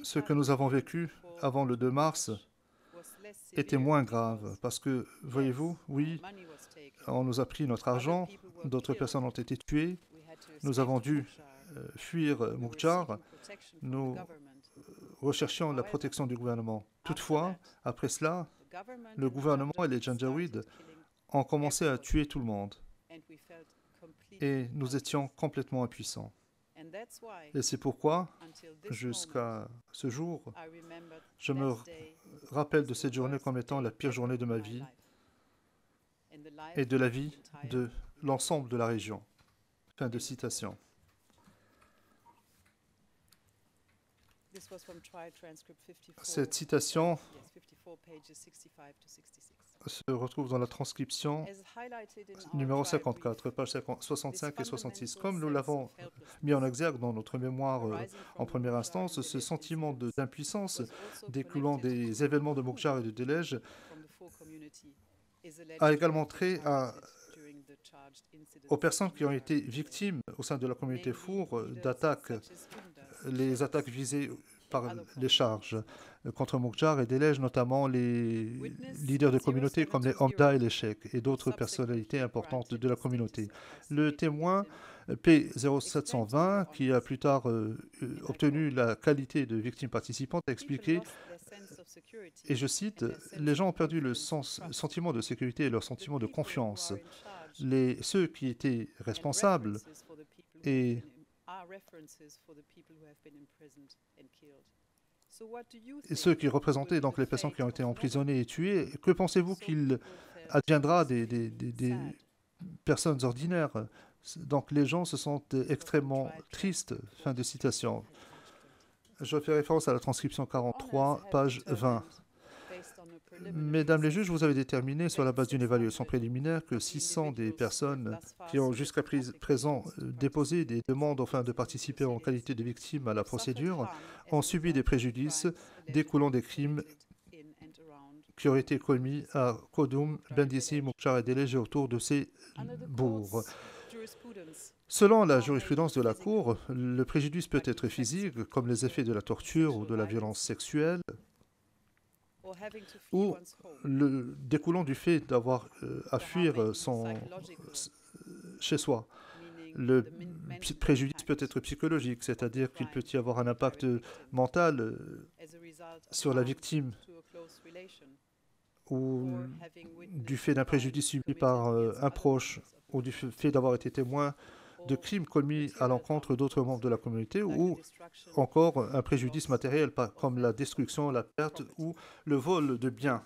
ce que nous avons vécu avant le 2 mars était moins grave, parce que, voyez-vous, oui, on nous a pris notre argent, d'autres personnes ont été tuées, nous avons dû fuir Mukjar, nous recherchions la protection du gouvernement. Toutefois, après cela, le gouvernement et les Janjaweed ont commencé à tuer tout le monde. Et nous étions complètement impuissants. Et c'est pourquoi, jusqu'à ce jour, je me rappelle de cette journée comme étant la pire journée de ma vie et de la vie de l'ensemble de la région. Fin de citation. Cette citation se retrouve dans la transcription numéro 54, pages 65 et 66. Comme nous l'avons mis en exergue dans notre mémoire en première instance, ce sentiment d'impuissance découlant des événements de Mukjar et de Délège a également trait aux personnes qui ont été victimes au sein de la communauté Four d'attaques, les attaques visées par les charges contre Mukjar et Délège, notamment les leaders de communauté comme les Omda et les Cheikhs et d'autres personnalités importantes de la communauté. Le témoin P0720, qui a plus tard obtenu la qualité de victime participante, a expliqué, et je cite, « Les gens ont perdu le sentiment de sécurité et leur sentiment de confiance. Ceux qui étaient responsables et ceux qui représentaient donc les personnes qui ont été emprisonnées et tuées, que pensez-vous qu'il adviendra des personnes ordinaires? Donc les gens se sentent extrêmement tristes. » Fin de citation. Je fais référence à la transcription 43, page 20. Mesdames les juges, vous avez déterminé sur la base d'une évaluation préliminaire que 600 des personnes qui ont jusqu'à présent déposé des demandes afin de participer en qualité de victimes à la procédure ont subi des préjudices découlant des crimes qui auraient été commis à Kodum, Bendissi, Mukjar et Délège autour de ces bourgs. Selon la jurisprudence de la Cour, le préjudice peut être physique, comme les effets de la torture ou de la violence sexuelle, ou découlant du fait d'avoir à fuir chez soi. Le préjudice peut être psychologique, c'est-à-dire qu'il peut y avoir un impact mental sur la victime ou du fait d'un préjudice subi par un proche ou du fait d'avoir été témoin de crimes commis à l'encontre d'autres membres de la communauté ou encore un préjudice matériel comme la destruction, la perte ou le vol de biens.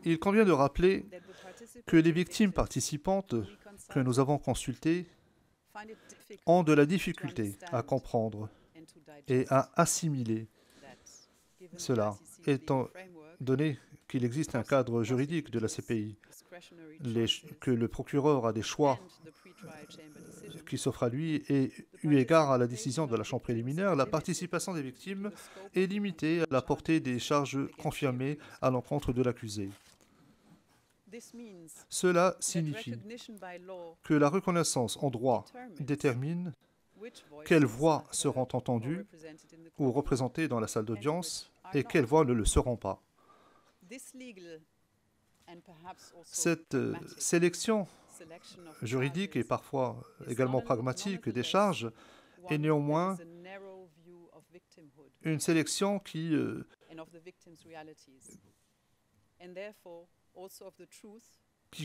Il convient de rappeler que les victimes participantes que nous avons consultées ont de la difficulté à comprendre et à assimiler cela, étant donné qu'il existe un cadre juridique de la CPI, que le procureur a des choix qui s'offrent à lui et eu égard à la décision de la chambre préliminaire, la participation des victimes est limitée à la portée des charges confirmées à l'encontre de l'accusé. Cela signifie que la reconnaissance en droit détermine quelles voix seront entendues ou représentées dans la salle d'audience et quelles voix ne le seront pas. Cette sélection juridique et parfois également pragmatique des charges est néanmoins une sélection qui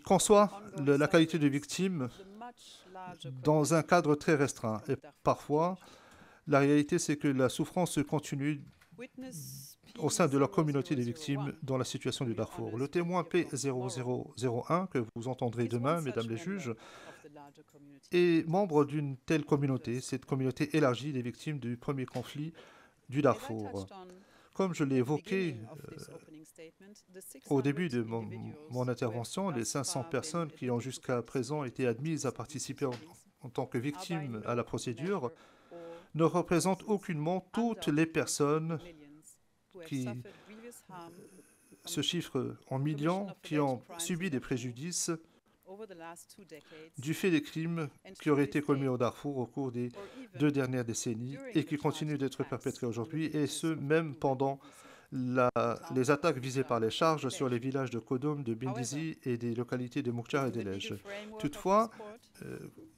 conçoit la qualité de victime dans un cadre très restreint. Et parfois, la réalité, c'est que la souffrance continue au sein de la communauté des victimes dans la situation du Darfour. Le témoin P0001, que vous entendrez demain, mesdames les juges, est membre d'une telle communauté, cette communauté élargie des victimes du premier conflit du Darfour. Comme je l'ai évoqué au début de mon intervention, les 500 personnes qui ont jusqu'à présent été admises à participer en tant que victimes à la procédure ne représentent aucunement toutes les personnes qui se chiffrent en millions, qui ont subi des préjudices du fait des crimes qui auraient été commis au Darfour au cours des 2 dernières décennies et qui continuent d'être perpétrés aujourd'hui, et ce, même pendant les attaques visées par les charges sur les villages de Kodum, de Bindizi et des localités de Moukchar et d'Elej. Toutefois,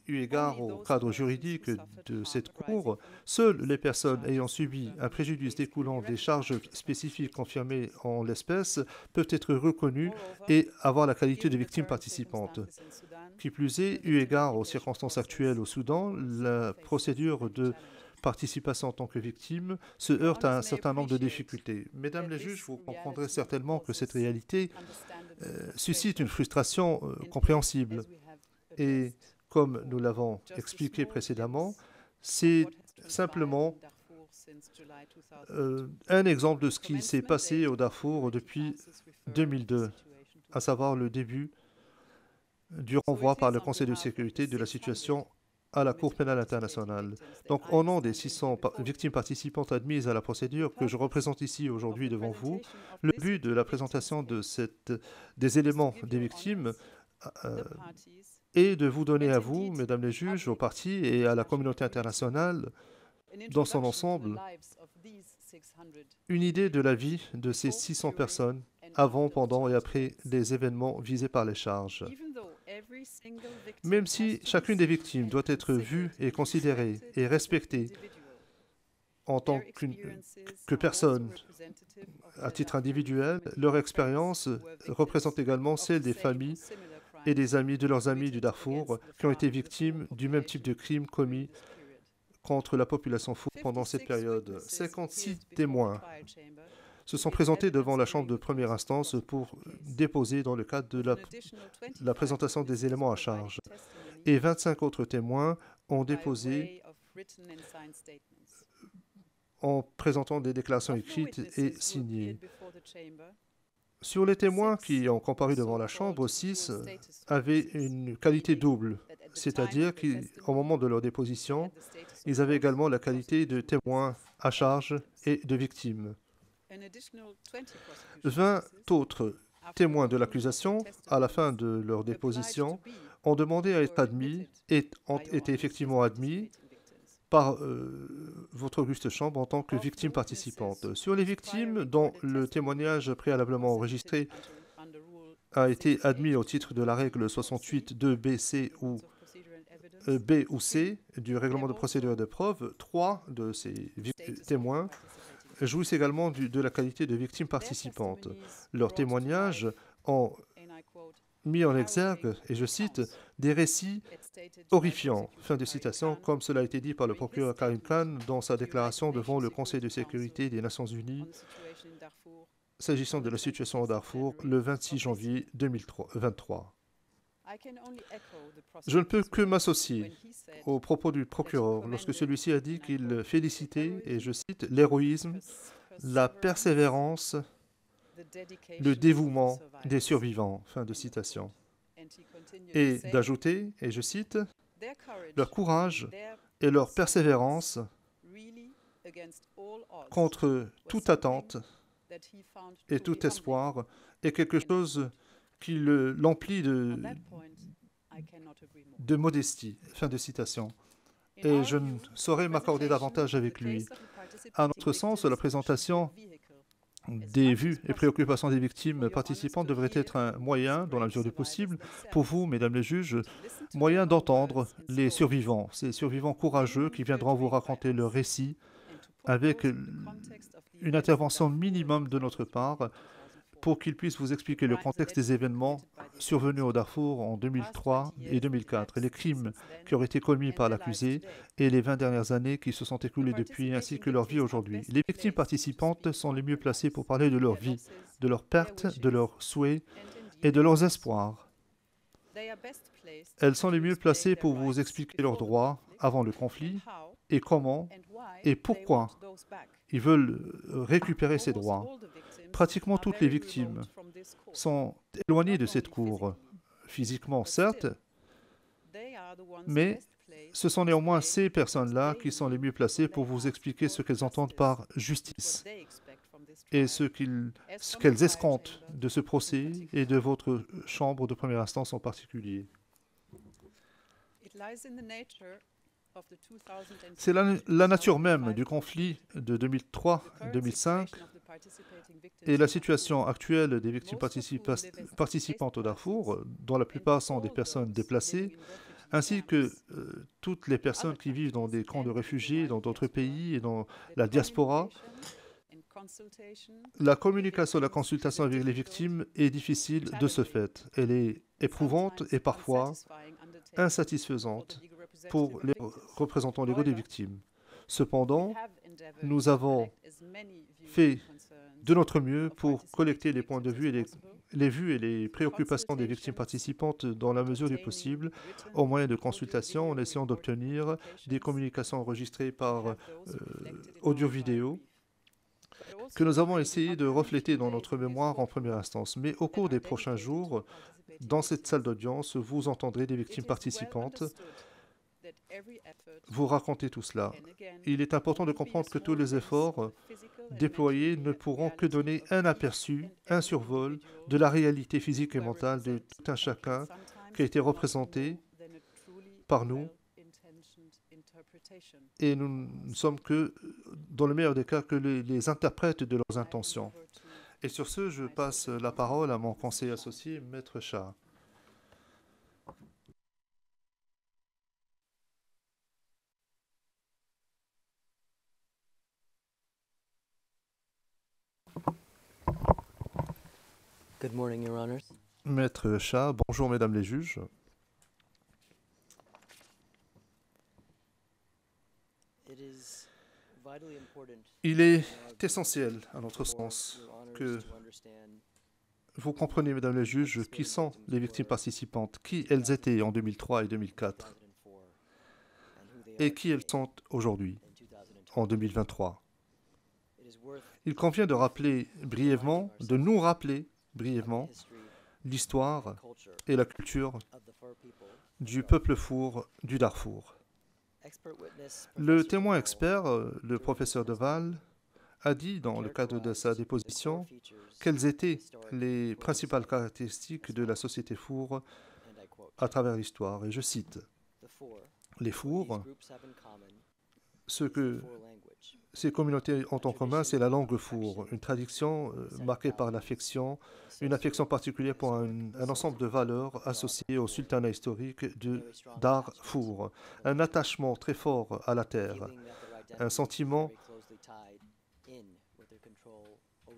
eu égard au cadre juridique de cette Cour, seules les personnes ayant subi un préjudice découlant des charges spécifiques confirmées en l'espèce peuvent être reconnues et avoir la qualité de victime participante. Qui plus est, eu égard aux circonstances actuelles au Soudan, la procédure de participation en tant que victime se heurte à un certain nombre de difficultés. Mesdames les juges, vous comprendrez certainement que cette réalité suscite une frustration compréhensible. Et comme nous l'avons expliqué précédemment, c'est simplement un exemple de ce qui s'est passé au Darfour depuis 2002, à savoir le début du renvoi par le Conseil de sécurité de la situation à la Cour pénale internationale. Donc, au nom des 600 victimes participantes admises à la procédure que je représente ici aujourd'hui devant vous, le but de la présentation des éléments des victimes est de vous donner à vous, mesdames les juges, aux parties et à la communauté internationale dans son ensemble, une idée de la vie de ces 600 personnes avant, pendant et après les événements visés par les charges. Même si chacune des victimes doit être vue et considérée et respectée en tant que personne à titre individuel, leur expérience représente également celle des familles et des amis de leurs amis du Darfour qui ont été victimes du même type de crimes commis contre la population fou pendant cette période. 56 témoins se sont présentés devant la Chambre de première instance pour déposer dans le cadre de la présentation des éléments à charge. Et 25 autres témoins ont déposé en présentant des déclarations écrites et signées. Sur les témoins qui ont comparu devant la Chambre, 6 avaient une qualité double, c'est-à-dire qu'au moment de leur déposition, ils avaient également la qualité de témoins à charge et de victimes. 20 autres témoins de l'accusation, à la fin de leur déposition, ont demandé à être admis et ont été effectivement admis par votre auguste chambre en tant que victime participante. Sur les victimes dont le témoignage préalablement enregistré a été admis au titre de la règle 68 2B, C ou B ou C du règlement de procédure de preuve, 3 de ces témoins jouissent également de la qualité de victime participante. Leurs témoignages ont mis en exergue, et je cite, des récits horrifiants, fin de citation, comme cela a été dit par le procureur Karim Khan dans sa déclaration devant le Conseil de sécurité des Nations Unies s'agissant de la situation au Darfour le 26 janvier 2023. Je ne peux que m'associer aux propos du procureur lorsque celui-ci a dit qu'il félicitait, et je cite, l'héroïsme, la persévérance, le dévouement des survivants, fin de citation. Et d'ajouter, et je cite, leur courage et leur persévérance contre toute attente et tout espoir est quelque chose qui l'emplit de modestie, fin de citation. Et je ne saurais m'accorder davantage avec lui. À notre sens, la présentation des vues et préoccupations des victimes participantes devrait être un moyen, dans la mesure du possible, pour vous, mesdames les juges, moyen d'entendre les survivants, ces survivants courageux qui viendront vous raconter leur récit avec une intervention minimum de notre part pour qu'ils puissent vous expliquer le contexte des événements survenus au Darfour en 2003 et 2004, les crimes qui auraient été commis par l'accusé et les 20 dernières années qui se sont écoulées depuis, ainsi que leur vie aujourd'hui. Les victimes participantes sont les mieux placées pour parler de leur vie, de leurs pertes, de leurs souhaits et de leurs espoirs. Elles sont les mieux placées pour vous expliquer leurs droits avant le conflit et comment et pourquoi ils veulent récupérer ces droits. Pratiquement toutes les victimes sont éloignées de cette cour, physiquement certes, mais ce sont néanmoins ces personnes-là qui sont les mieux placées pour vous expliquer ce qu'elles entendent par justice et ce qu'elles escomptent de ce procès et de votre chambre de première instance en particulier. C'est la nature même du conflit de 2003-2005 et la situation actuelle des victimes participantes au Darfour, dont la plupart sont des personnes déplacées, ainsi que toutes les personnes qui vivent dans des camps de réfugiés dans d'autres pays et dans la diaspora. La communication, la consultation avec les victimes est difficile de ce fait. Elle est éprouvante et parfois insatisfaisante pour les représentants légaux des victimes. Cependant, nous avons fait de notre mieux pour collecter les points de vue et les vues et les préoccupations des victimes participantes dans la mesure du possible, au moyen de consultations, en essayant d'obtenir des communications enregistrées par audio-vidéo, que nous avons essayé de refléter dans notre mémoire en première instance. Mais au cours des prochains jours, dans cette salle d'audience, vous entendrez des victimes participantes vous raconter tout cela. Il est important de comprendre que tous les efforts déployés ne pourront que donner un aperçu, un survol de la réalité physique et mentale de tout un chacun qui a été représenté par nous. Et nous ne sommes que, dans le meilleur des cas, que les interprètes de leurs intentions. Et sur ce, je passe la parole à mon conseiller associé, Maître Shah. Good morning, Your Honors. Maître Shah, bonjour mesdames les juges. Il est essentiel, à notre sens, que vous compreniez, mesdames les juges, qui sont les victimes participantes, qui elles étaient en 2003 et 2004, et qui elles sont aujourd'hui, en 2023. Il convient de rappeler brièvement, de nous rappeler brièvement l'histoire et la culture du peuple Four du Darfour. Le témoin expert, le professeur Deval, a dit dans le cadre de sa déposition quelles étaient les principales caractéristiques de la société Four à travers l'histoire. Et je cite, les Four Ce que ces communautés ont en commun, c'est la langue four, une tradition marquée par l'affection, une affection particulière pour un ensemble de valeurs associées au sultanat historique de Darfour, un attachement très fort à la terre, un sentiment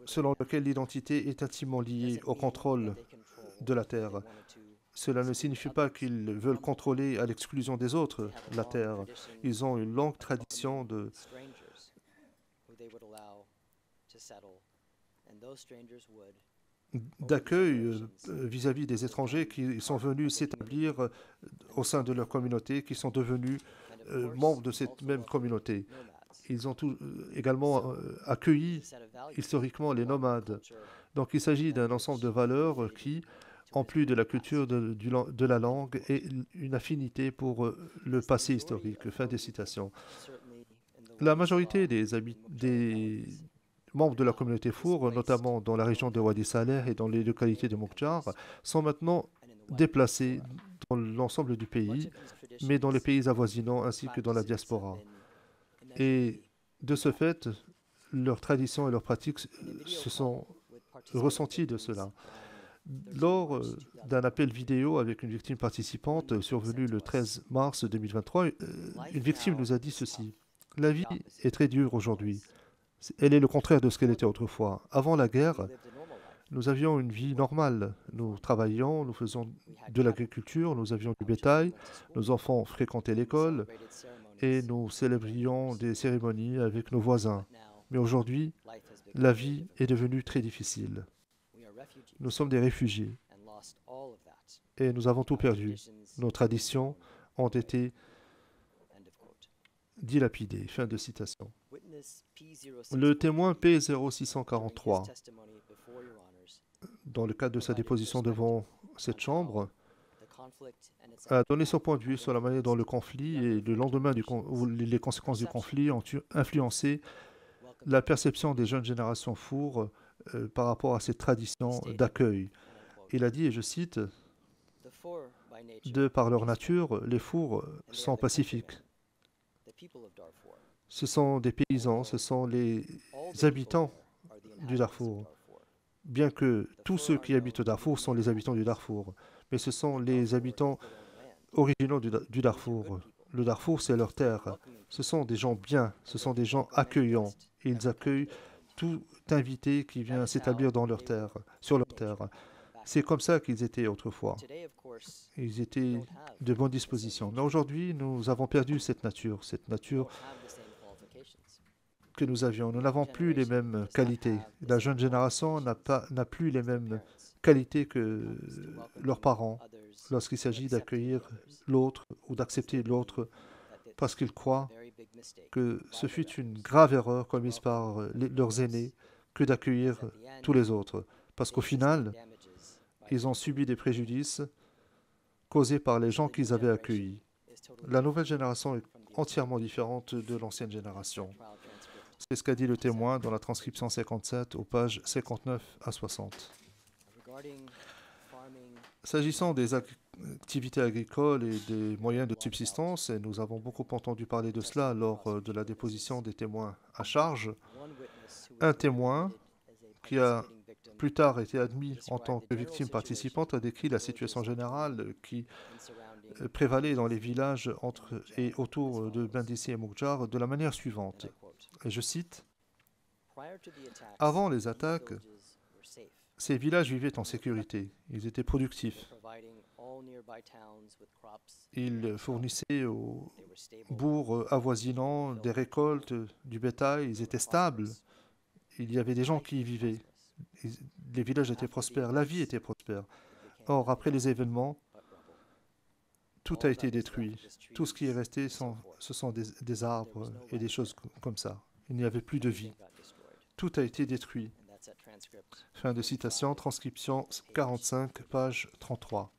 selon lequel l'identité est intimement liée au contrôle de la terre. Cela ne signifie pas qu'ils veulent contrôler à l'exclusion des autres la terre. Ils ont une longue tradition d'accueil vis-à-vis des étrangers qui sont venus s'établir au sein de leur communauté, qui sont devenus membres de cette même communauté. Ils ont également accueilli historiquement les nomades. Donc il s'agit d'un ensemble de valeurs qui, en plus de la culture de la langue, et une affinité pour le passé historique. Fin des citations. La majorité des membres de la communauté Four, notamment dans la région de Wadi Saleh et dans les localités de Moukjar, sont maintenant déplacés dans l'ensemble du pays, mais dans les pays avoisinants ainsi que dans la diaspora. Et de ce fait, leurs traditions et leurs pratiques se sont ressenties de cela. Lors d'un appel vidéo avec une victime participante survenu le 13 mars 2023, une victime nous a dit ceci. La vie est très dure aujourd'hui. Elle est le contraire de ce qu'elle était autrefois. Avant la guerre, nous avions une vie normale. Nous travaillions, nous faisions de l'agriculture, nous avions du bétail, nos enfants fréquentaient l'école et nous célébrions des cérémonies avec nos voisins. Mais aujourd'hui, la vie est devenue très difficile. Nous sommes des réfugiés et nous avons tout perdu. Nos traditions ont été dilapidées. Fin de citation. Le témoin P0643, dans le cadre de sa déposition devant cette chambre, a donné son point de vue sur la manière dont le conflit et le lendemain ou les conséquences du conflit ont influencé la perception des jeunes générations Four par rapport à cette tradition d'accueil. Il a dit, et je cite, « De par leur nature, les Four sont pacifiques. Ce sont des paysans, ce sont les habitants du Darfour. Bien que tous ceux qui habitent au Darfour sont les habitants du Darfour, mais ce sont les habitants originaux du Darfour. Le Darfour, c'est leur terre. Ce sont des gens bien, ce sont des gens accueillants. Ils accueillent tout invité qui vient s'établir dans leur terre, sur leur terre. C'est comme ça qu'ils étaient autrefois. Ils étaient de bonne disposition. Mais aujourd'hui, nous avons perdu cette nature que nous avions. Nous n'avons plus les mêmes qualités. La jeune génération n'a plus les mêmes qualités que leurs parents lorsqu'il s'agit d'accueillir l'autre ou d'accepter l'autre parce qu'ils croient que ce fut une grave erreur commise par leurs aînés que d'accueillir tous les autres. Parce qu'au final, ils ont subi des préjudices causés par les gens qu'ils avaient accueillis. La nouvelle génération est entièrement différente de l'ancienne génération. C'est ce qu'a dit le témoin dans la transcription 57 aux pages 59 à 60. S'agissant des activités agricoles et des moyens de subsistance, et nous avons beaucoup entendu parler de cela lors de la déposition des témoins à charge, un témoin qui a plus tard été admis en tant que victime participante a décrit la situation générale qui prévalait dans les villages entre et autour de Bendissi et Moukjar de la manière suivante. Et je cite, « Avant les attaques, ces villages vivaient en sécurité. Ils étaient productifs. Ils fournissaient aux bourgs avoisinants des récoltes, du bétail. Ils étaient stables. Il y avait des gens qui y vivaient. Les villages étaient prospères. La vie était prospère. Or, après les événements, tout a été détruit. Tout ce qui est resté, ce sont des arbres et des choses comme ça. Il n'y avait plus de vie. Tout a été détruit. » Fin de citation, transcription 45, page 33.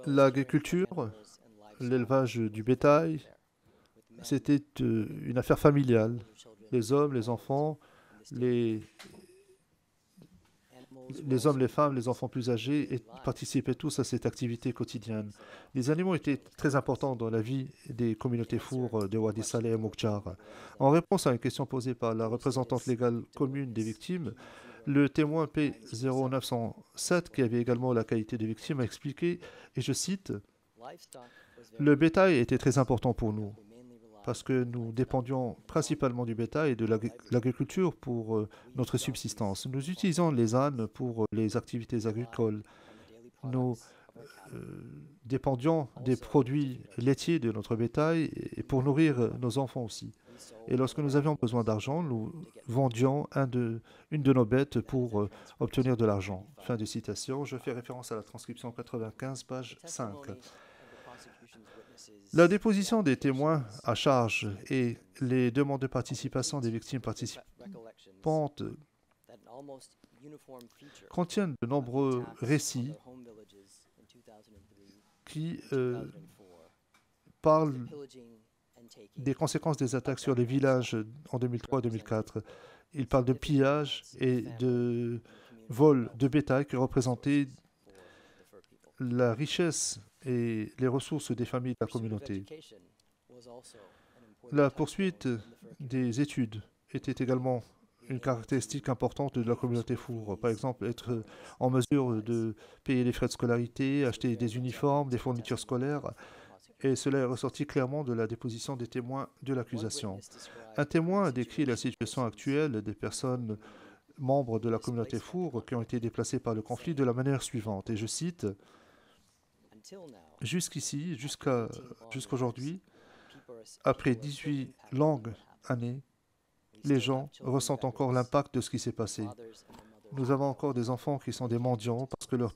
L'agriculture, l'élevage du bétail, c'était une affaire familiale. Les hommes, les enfants, les les hommes, les femmes, les enfants plus âgés participaient tous à cette activité quotidienne. Les animaux étaient très importants dans la vie des communautés Four de Wadi Saleh et Moukjar. En réponse à une question posée par la représentante légale commune des victimes, le témoin P0907, qui avait également la qualité de victime, a expliqué, et je cite, « Le bétail était très important pour nous, parce que nous dépendions principalement du bétail et de l'agriculture pour notre subsistance. Nous utilisons les ânes pour les activités agricoles. Nous dépendions des produits laitiers de notre bétail et pour nourrir nos enfants aussi. Et lorsque nous avions besoin d'argent, nous vendions une de nos bêtes pour obtenir de l'argent. » Fin de citation. Je fais référence à la transcription 95, page 5. La déposition des témoins à charge et les demandes de participation des victimes participantes contiennent de nombreux récits qui parlent des conséquences des attaques sur les villages en 2003 et 2004. Ils parlent de pillage et de vol de bétail qui représentaient la richesse et les ressources des familles de la communauté. La poursuite des études était également une caractéristique importante de la communauté Four. Par exemple, être en mesure de payer les frais de scolarité, acheter des uniformes, des fournitures scolaires, et cela est ressorti clairement de la déposition des témoins de l'accusation. Un témoin a décrit la situation actuelle des personnes membres de la communauté Four qui ont été déplacées par le conflit de la manière suivante, et je cite, « Jusqu'ici, jusqu'aujourd'hui, après 18 longues années, les gens ressentent encore l'impact de ce qui s'est passé. Nous avons encore des enfants qui sont des mendiants parce que leurs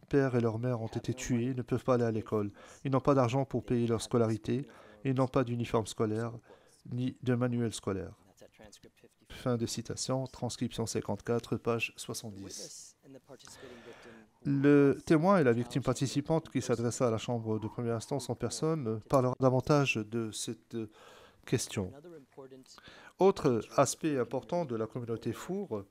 pères et leurs mères ont été tués, ne peuvent pas aller à l'école. Ils n'ont pas d'argent pour payer leur scolarité, ils n'ont pas d'uniforme scolaire ni de manuel scolaire. » Fin de citation, transcription 54, page 70. Le témoin et la victime participante qui s'adressa à la chambre de première instance en personne parlera davantage de cette question. Autre aspect important de la communauté Four,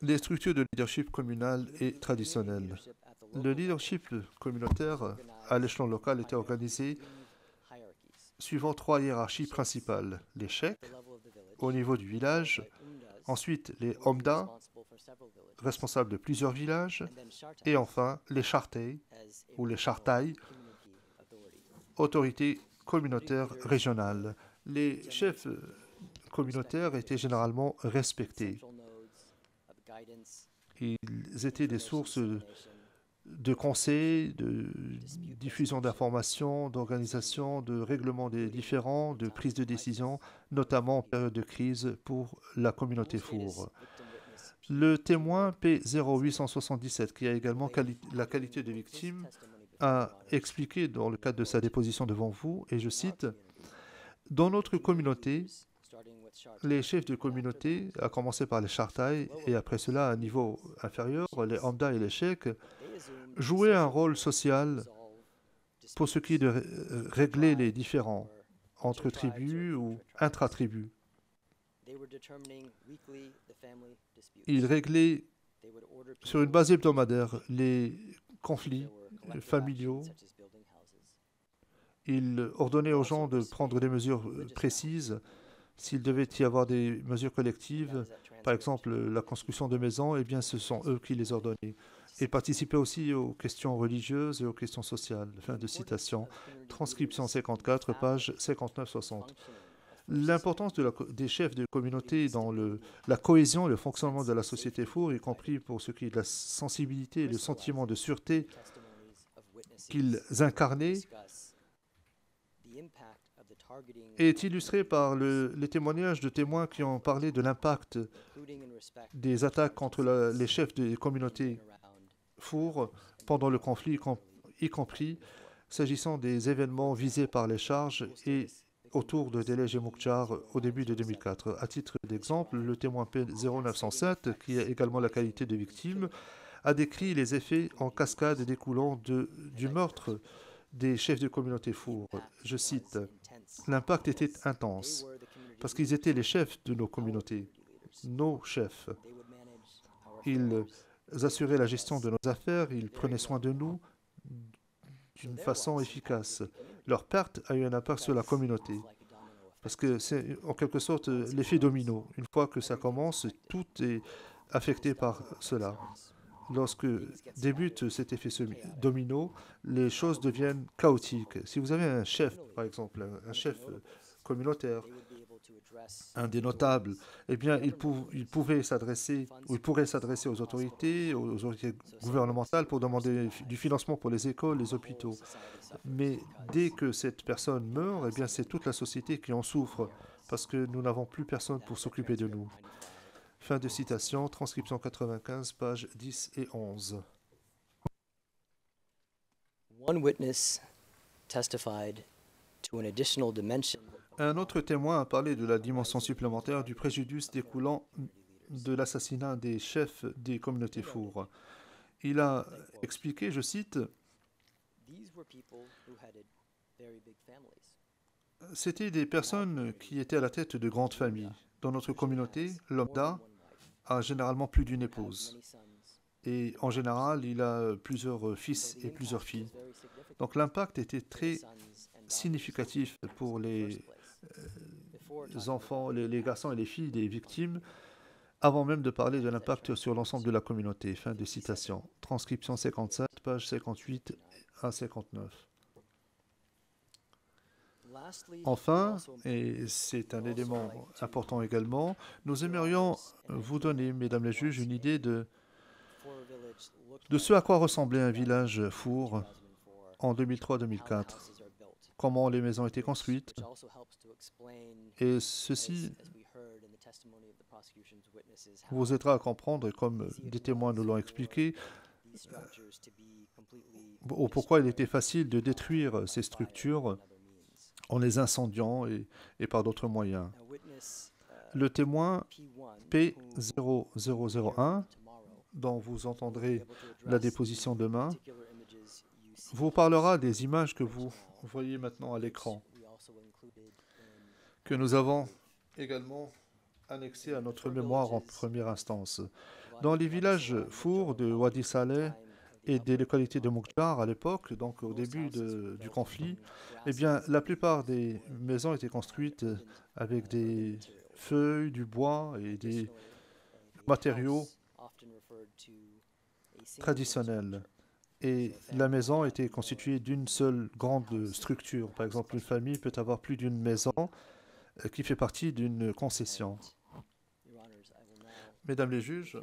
les structures de leadership communal et traditionnel. Le leadership communautaire à l'échelon local était organisé suivant 3 hiérarchies principales. Les cheikhs, au niveau du village, ensuite les omdas, responsables de plusieurs villages, et enfin les chartei ou les chartaï, autorités communautaires régionales. Les chefs communautaires étaient généralement respectés. Ils étaient des sources de conseils, de diffusion d'informations, d'organisation, de règlement des différends, de prise de décision, notamment en période de crise pour la communauté Four. Le témoin P0877, qui a également la qualité de victime, a expliqué dans le cadre de sa déposition devant vous, et je cite, « Dans notre communauté, les chefs de communauté, à commencer par les chartaï et après cela à un niveau inférieur, les omdas et les cheikhs, jouaient un rôle social pour ce qui est de régler les différends entre tribus ou intra-tribus. Ils réglaient sur une base hebdomadaire les conflits familiaux. Ils ordonnaient aux gens de prendre des mesures précises. S'il devait y avoir des mesures collectives, par exemple la construction de maisons, eh bien ce sont eux qui les ordonnaient. Ils participaient aussi aux questions religieuses et aux questions sociales. Fin de citation. Transcription 54, page 59-60. L'importance des chefs de communauté dans la cohésion et le fonctionnement de la société Four, y compris pour ce qui est de la sensibilité et le sentiment de sûreté qu'ils incarnaient, est illustré par les témoignages de témoins qui ont parlé de l'impact des attaques contre les chefs des communautés Four pendant le conflit, y compris s'agissant des événements visés par les charges et autour de Delej et Moukjar au début de 2004. À titre d'exemple, le témoin P0907, qui a également la qualité de victime, a décrit les effets en cascade découlant du meurtre des chefs de communauté Four. Je cite, « L'impact était intense, parce qu'ils étaient les chefs de nos communautés. nos chefs. Ils assuraient la gestion de nos affaires, ils prenaient soin de nous d'une façon efficace. Leur perte a eu un impact sur la communauté. Parce que c'est en quelque sorte l'effet domino. Une fois que ça commence, tout est affecté par cela. Lorsque débute cet effet domino, les choses deviennent chaotiques. Si vous avez un chef, par exemple, un chef communautaire, un des notables, eh bien, il pourrait s'adresser aux autorités gouvernementales pour demander du financement pour les écoles, les hôpitaux. Mais dès que cette personne meurt, eh bien, c'est toute la société qui en souffre parce que nous n'avons plus personne pour s'occuper de nous. Fin de citation, transcription 95, pages 10 et 11. One witness testified to an additional dimension. Un autre témoin a parlé de la dimension supplémentaire du préjudice découlant de l'assassinat des chefs des communautés fourres. Il a expliqué, je cite, These were people who headed very big families. c'était des personnes qui étaient à la tête de grandes familles. Dans notre communauté, l'Omda a généralement plus d'une épouse. Et en général, il a plusieurs fils et plusieurs filles. Donc l'impact était très significatif pour les enfants, les garçons et les filles des victimes, avant même de parler de l'impact sur l'ensemble de la communauté. Fin de citation. Transcription 57, page 58 à 59. Enfin, et c'est un élément important également, nous aimerions vous donner, mesdames les juges, une idée de ce à quoi ressemblait un village four en 2003-2004, comment les maisons étaient construites, et ceci vous aidera à comprendre, comme des témoins nous l'ont expliqué, pourquoi il était facile de détruire ces structures en les incendiant et par d'autres moyens. Le témoin P0001, dont vous entendrez la déposition demain, vous parlera des images que vous voyez maintenant à l'écran, que nous avons également annexées à notre mémoire en première instance. Dans les villages fours de Wadi Saleh et des localités de Mouktar à l'époque, donc au début du conflit, eh bien, la plupart des maisons étaient construites avec des feuilles, du bois et des matériaux traditionnels. Et la maison était constituée d'une seule grande structure. Par exemple, une famille peut avoir plus d'une maison qui fait partie d'une concession. Mesdames les juges,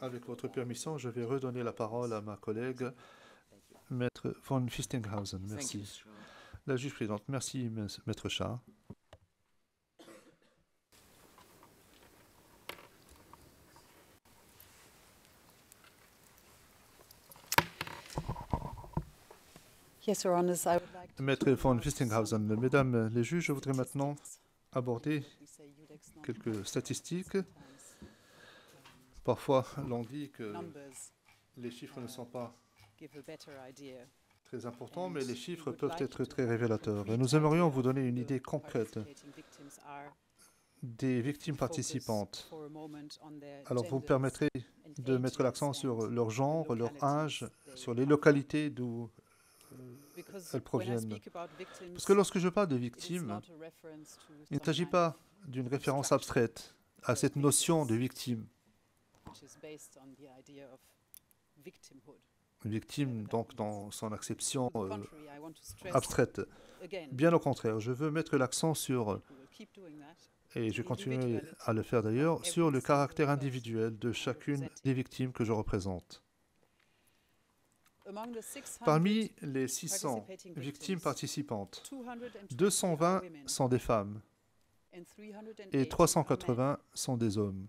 avec votre permission, je vais redonner la parole à ma collègue, Maître von Fistinghausen. Merci. La juge présidente, merci, Maître Shah. Yes, Your Honours, I would like to Maître von Fistinghausen, mesdames les juges, je voudrais maintenant aborder quelques statistiques. Parfois, l'on dit que les chiffres ne sont pas très importants, mais les chiffres peuvent être très révélateurs. Et nous aimerions vous donner une idée concrète des victimes participantes. Alors, vous me permettrez de mettre l'accent sur leur genre, leur âge, sur les localités d'où elles proviennent. Parce que lorsque je parle de victimes, il ne s'agit pas d'une référence abstraite à cette notion de victime. Une victime, donc, dans son acception abstraite. Bien au contraire, je veux mettre l'accent sur, et je continuerai à le faire d'ailleurs, sur le caractère individuel de chacune des victimes que je représente. Parmi les 600 victimes participantes, 220 sont des femmes et 380 sont des hommes,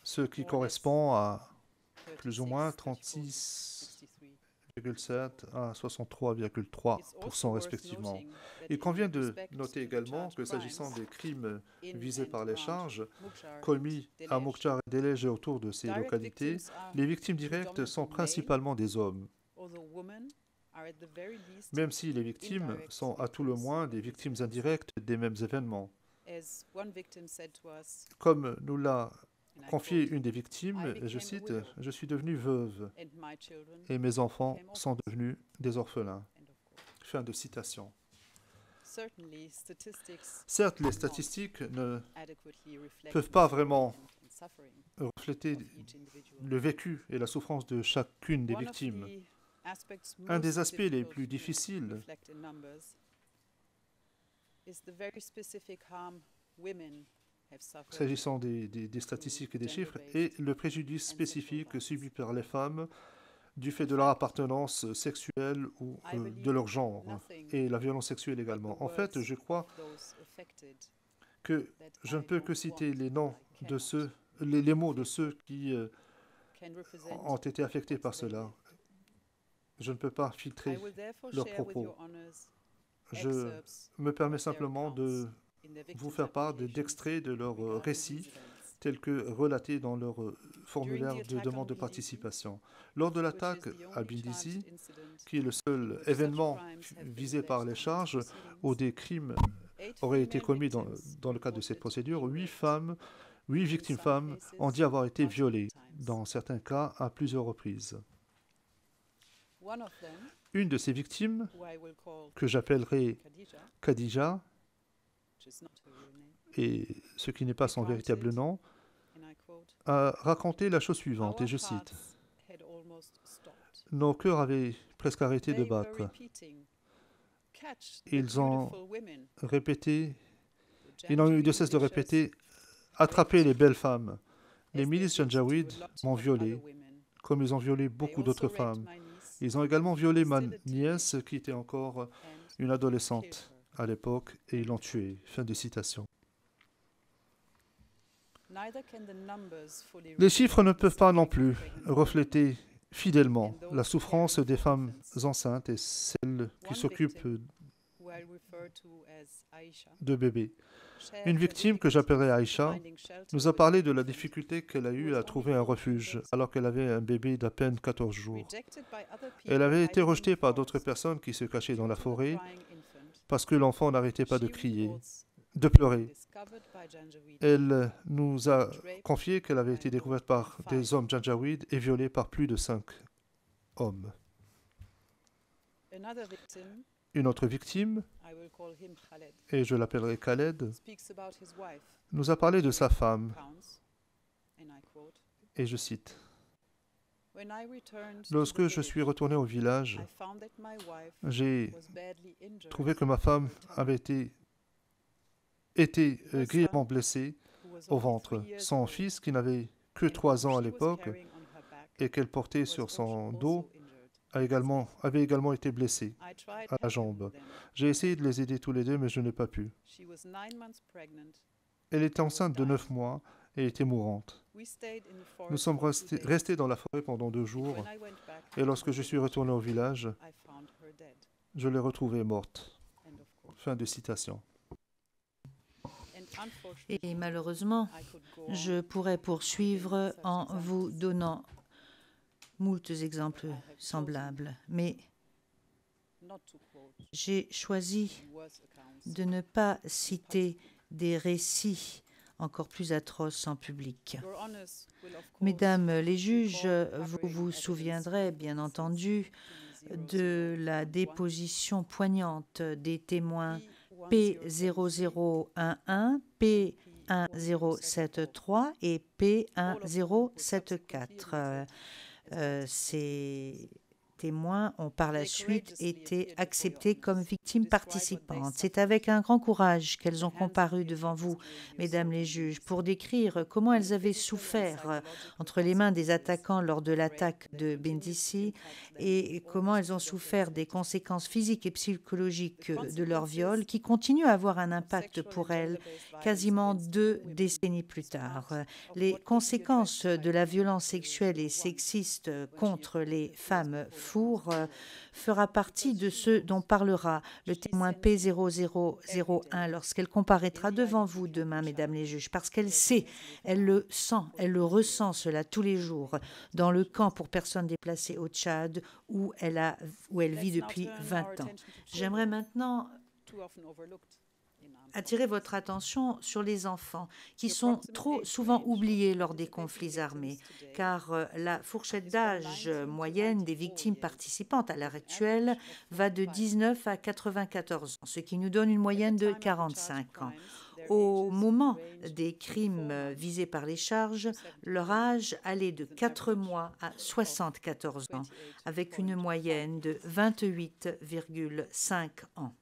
ce qui correspond à plus ou moins 36,7 à 63,3% respectivement. Il convient de noter également que s'agissant des crimes visés par les charges commis à Mouktar et Delej et autour de ces localités, les victimes directes sont principalement des hommes, même si les victimes sont à tout le moins des victimes indirectes des mêmes événements. As one victim said to us, Comme nous l'a and I confié quote, une des victimes, I et je became a cite, widow. « Je suis devenue veuve and my children, et mes enfants became sont orphans. devenus des orphelins. End of quote. » Fin de citation. Certainly, statistics Certes, les do not statistiques ne adequately reflect peuvent the pas story vraiment and suffering refléter of each individual. le vécu et la souffrance de chacune des One of victimes. the aspects Un most des aspects les difficult plus to difficiles reflect in numbers is the very specific harm women have suffered. s'agissant des statistiques et des chiffres, et le préjudice spécifique subi par les femmes du fait de leur appartenance sexuelle ou de leur genre, et la violence sexuelle également. En fait, je crois Those affected que that je ne I peux don't que citer want, les noms I de cannot, ceux, les mots de ceux qui can represent ont été affectés par what's they cela. live. Je ne peux pas I filtrer will therefore leurs share with propos. your honors Je excerpts me permets of their simplement accounts de in their vous victims' faire part applications d'extraits de leurs regarding récits these events. tels que relatés dans leur formulaire de attack demande on de Bindisi, participation. Lors de which l'attaque is the à only Bindisi, charged incident qui est le seul for which such événement crimes have been visé par les alleged in charges these où proceedings, des crimes 8 auraient été female commis victims dans le cadre de cette reported procédure, being 8 raped. victimes some femmes cases, ont dit avoir été multiple violées, times. dans certains cas à plusieurs reprises. One of them, Une de ces victimes, who I will call que j'appellerai Khadija, Khadija, which is not her real name, et ce qui n'est pas son véritable nom, and I quote, a raconté la chose suivante, "Our et je cite, hearts had almost stopped. « Nos cœurs avaient presque arrêté de They were battre. repeating, catch the Ils ont beautiful women, Répété, the ils n'ont eu de cesse de Janjaweed répéter, militias, attrapez les belles femmes. as Les they milices did to Janjaweed a lot m'ont of violé, other women. comme ils ont violé They beaucoup also d'autres raped femmes. my niece Ils ont également violé ma Still a nièce, qui était encore and une killed adolescente her. à l'époque, et ils l'ont tuée. » Fin de citation. Neither can the numbers fully Les chiffres ne reflect the peuvent pas non suffering plus of pregnant women. refléter fidèlement la souffrance des femmes enceintes et celles qui One s'occupent victim, who I refer to as Aisha, de bébés. shared Une her victime que difficulties j'appellerai Aïcha finding shelter nous a with parlé her de la infant. difficulté qu'elle a eue à trouver un refuge alors qu'elle avait un bébé d'à peine 14 jours. Rejected by other people Elle avait été hiding in rejetée the par d'autres forest personnes qui se cachaient dans due la to the forêt crying infant. parce que l'enfant n'arrêtait pas de She crier, reports de pleurer. discovered by Janjaweed, Elle nous a raped confié qu'elle avait été by découverte par five. des hommes Janjaweed et violée par plus de 5 hommes. Another victim, Une autre victime, I will call him Khaled, et je l'appellerai Khaled, speaks about his wife, nous a parlé de sa femme, counts, and I quote, et je cite, "When I returned to lorsque the je suis village, retourné au village, I found that my wife j'ai was badly injured, trouvé que ma femme avait été grièvement blessée who was au only ventre. 3 years Son old, fils, qui n'avait que and 3 ans whom à she was l'époque carrying on her back, et qu'elle portait was sur also son dos, injured. avait également été blessé I tried à la helping jambe. them. J'ai essayé de les aider tous les deux, mais je n'ai pas pu. She was 9 months pregnant. Elle était enceinte de 9 mois et était mourante. We stayed in the forest Nous sommes for 2 days, restés dans la forêt pendant 2 and jours, when I went back et lorsque je suis retourné au village, I found her dead. je l'ai retrouvée morte. End of quote. Fin de citation. And unfortunately, Et malheureusement, I could go on. je pourrais poursuivre en vous donnant moultes exemples semblables, mais Not to quote j'ai choisi worse accounts. de ne pas citer des récits encore plus atroces en public. Your Honours will of course Mesdames les juges, vous vous souviendrez bien entendu de la déposition poignante des témoins P0011, P1073 et P1074. Ces témoins ont par la suite été acceptés comme victimes participantes. C'est avec un grand courage qu'elles ont comparu devant vous, mesdames les juges, pour décrire comment elles avaient souffert entre les mains des attaquants lors de l'attaque de Bindisi et comment elles ont souffert des conséquences physiques et psychologiques de leur viol qui continuent à avoir un impact pour elles quasiment 2 décennies plus tard. Les conséquences de la violence sexuelle et sexiste contre les femmes fourres fera partie de ce dont parlera le témoin P0001 lorsqu'elle comparaîtra devant vous demain, mesdames les juges, parce qu'elle sait, elle le sent, elle le ressent cela tous les jours dans le camp pour personnes déplacées au Tchad où elle vit depuis 20 ans. J'aimerais maintenant too often overlooked attirer votre attention sur les enfants qui sont trop souvent oubliés lors des conflits armés, car la fourchette d'âge moyenne des victimes participantes à l'heure actuelle va de 19 à 94 ans, ce qui nous donne une moyenne de 45 ans. Au moment des crimes visés par les charges, leur âge allait de 4 mois à 74 ans, avec une moyenne de 28,5 ans.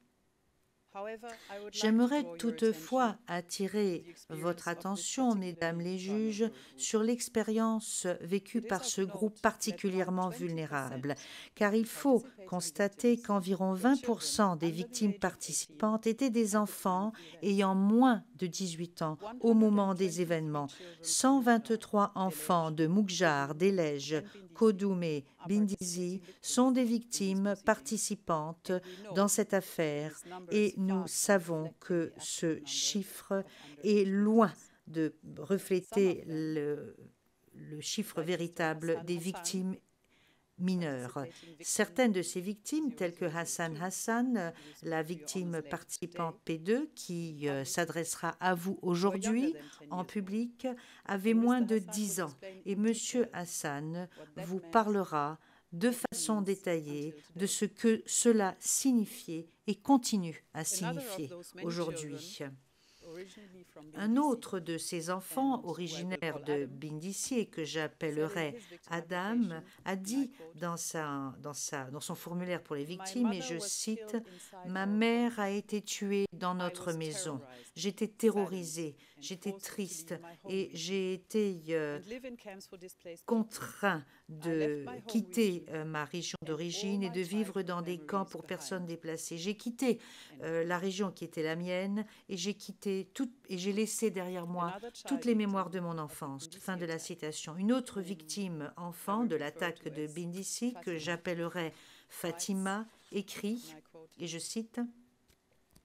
J'aimerais toutefois attirer votre attention, mesdames les juges, sur l'expérience vécue par ce groupe particulièrement vulnérable, car il faut constater qu'environ 20% des victimes participantes étaient des enfants ayant moins de 18 ans au moment des événements. 123 enfants de Mukjar, d'Elej, Kodum et Bindisi sont des victimes participantes dans cette affaire et nous savons que ce chiffre est loin de refléter le chiffre véritable des victimes mineures. Certaines de ces victimes, telles que Hassan, la victime participante P2, qui s'adressera à vous aujourd'hui en public, avaient moins de 10 ans. Et M. Hassan vous parlera de façon détaillée de ce que cela signifiait et continue à signifier aujourd'hui. Un autre de ces enfants, originaire de Bindisi et que j'appellerai Adam, a dit dans son formulaire pour les victimes, et je cite, « Ma mère a été tuée dans notre maison. J'étais terrorisée, j'étais triste et j'ai été contraint de quitter ma région d'origine et de vivre dans des camps pour personnes déplacées. J'ai quitté la région qui était la mienne et j'ai laissé derrière moi toutes les mémoires de mon enfance. » Fin de la citation. Une autre victime enfant de l'attaque de Bindisi, que j'appellerai Fatima, écrit, et je cite,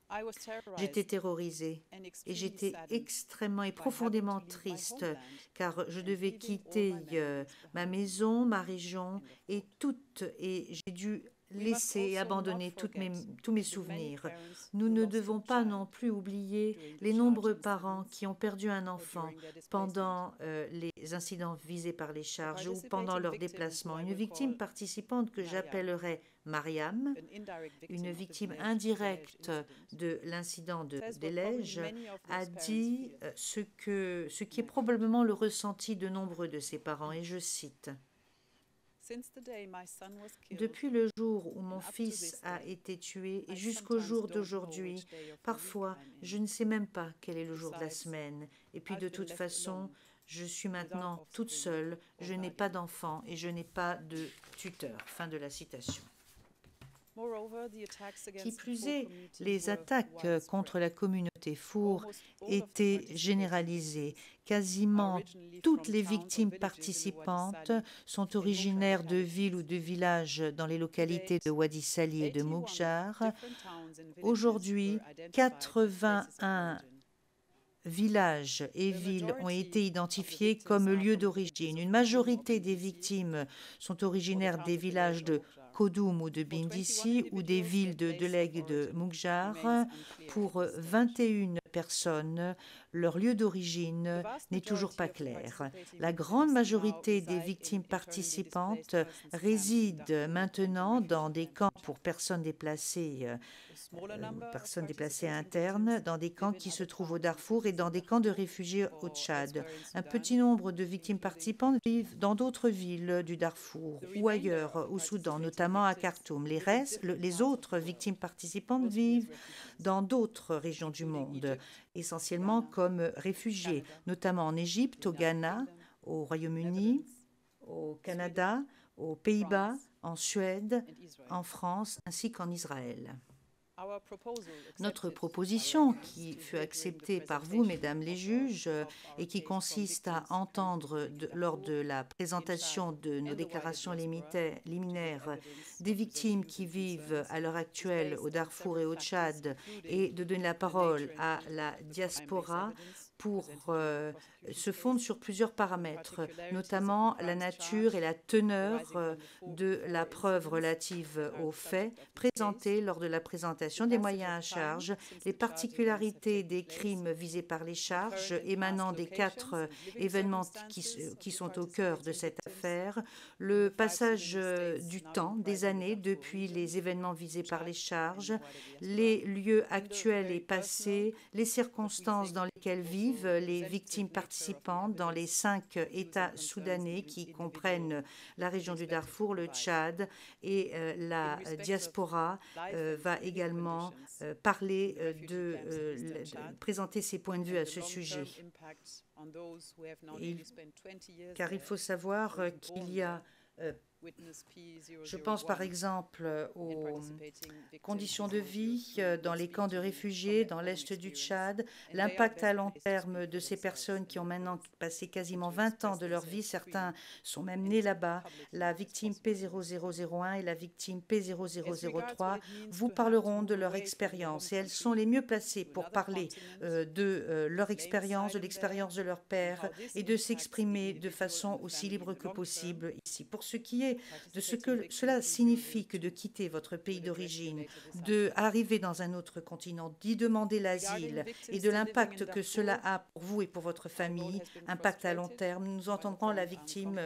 « J'étais terrorisée et j'étais extrêmement et profondément triste car je devais quitter ma maison, ma région et j'ai dû laisser et abandonner tous mes souvenirs. Nous ne devons pas non plus oublier les nombreux parents qui ont perdu un enfant pendant les incidents visés par les charges ou pendant leur déplacement. Une victime participante que j'appellerai Mariam, une victime indirecte de l'incident d'Elej, a dit ce qui est probablement le ressenti de nombreux de ses parents, et je cite, « Depuis le jour où mon fils a été tué et jusqu'au jour d'aujourd'hui, parfois je ne sais même pas quel est le jour de la semaine. Et puis de toute façon, je suis maintenant toute seule, je n'ai pas d'enfant et je n'ai pas de tuteur. » Fin de la citation. Qui plus est, les attaques contre la communauté Four étaient généralisées. Quasiment toutes les victimes participantes sont originaires de villes ou de villages dans les localités de Wadi Sali et de Mukjar. Aujourd'hui, 81 villages et villes ont été identifiés comme lieux d'origine. Une majorité des victimes sont originaires des villages de Kodum ou de Bindisi ou des villes de Deleg et de Mukjar. Pour 21 personnes, leur lieu d'origine n'est toujours pas clair. La grande majorité des victimes participantes résident maintenant dans des camps pour personnes déplacées internes, dans des camps qui se trouvent au Darfour et dans des camps de réfugiés au Tchad. Un petit nombre de victimes participantes vivent dans d'autres villes du Darfour ou ailleurs au Soudan, notamment à Khartoum. Les autres victimes participantes vivent dans d'autres régions du monde, essentiellement comme réfugiés, notamment en Égypte, au Ghana, au Royaume-Uni, au Canada, aux Pays-Bas, en Suède, en France ainsi qu'en Israël. Notre proposition, qui fut acceptée par vous, mesdames les juges, et qui consiste à entendre lors de la présentation de nos déclarations liminaires des victimes qui vivent à l'heure actuelle au Darfour et au Tchad, et de donner la parole à la diaspora se fonde sur plusieurs paramètres, notamment la nature et la teneur de la preuve relative aux faits présentés lors de la présentation des moyens à charge, les particularités des crimes visés par les charges émanant des 4 événements qui sont au cœur de cette affaire, le passage du temps, des années depuis les événements visés par les charges, les lieux actuels et passés, les circonstances dans lesquelles vivent les victimes participantes dans les 5 États soudanais qui comprennent la région du Darfour, le Tchad et la diaspora va également présenter ses points de vue à ce sujet. Car il faut savoir qu'il y a je pense par exemple aux conditions de vie dans les camps de réfugiés dans l'est du Tchad, l'impact à long terme de ces personnes qui ont maintenant passé quasiment 20 ans de leur vie, certains sont même nés là-bas, la victime P0001 et la victime P0003 vous parleront de leur expérience et elles sont les mieux placées pour parler de leur expérience, de l'expérience de leur père et de s'exprimer de façon aussi libre que possible ici. Pour ce qui est de ce que cela signifie que de quitter votre pays d'origine, d'arriver dans un autre continent, d'y demander l'asile et de l'impact que cela a pour vous et pour votre famille, impact à long terme, nous entendrons la victime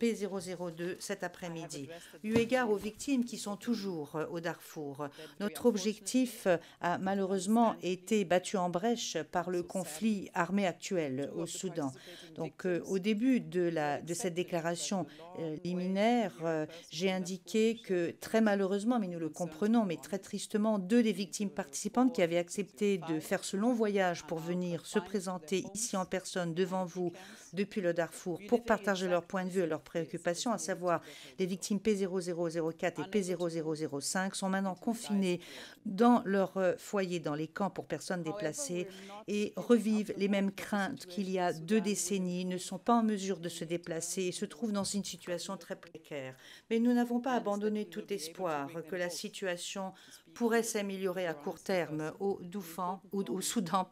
P002 cet après-midi. Eu égard aux victimes qui sont toujours au Darfour, notre objectif a malheureusement été battu en brèche par le conflit armé actuel au Soudan. Donc au début de cette déclaration liminaire, j'ai indiqué que très malheureusement, mais nous le comprenons, mais très tristement, 2 des victimes participantes qui avaient accepté de faire ce long voyage pour venir se présenter ici en personne devant vous depuis le Darfour pour partager leur point de vue et leurs préoccupations, à savoir les victimes P0004 et P0005, sont maintenant confinées dans leur foyer, dans les camps pour personnes déplacées et revivent les mêmes craintes qu'il y a 2 décennies, ne sont pas en mesure de se déplacer et se trouvent dans une situation très précaire. Mais nous n'avons pas abandonné tout espoir que la situation pourrait s'améliorer à court terme au Soudan,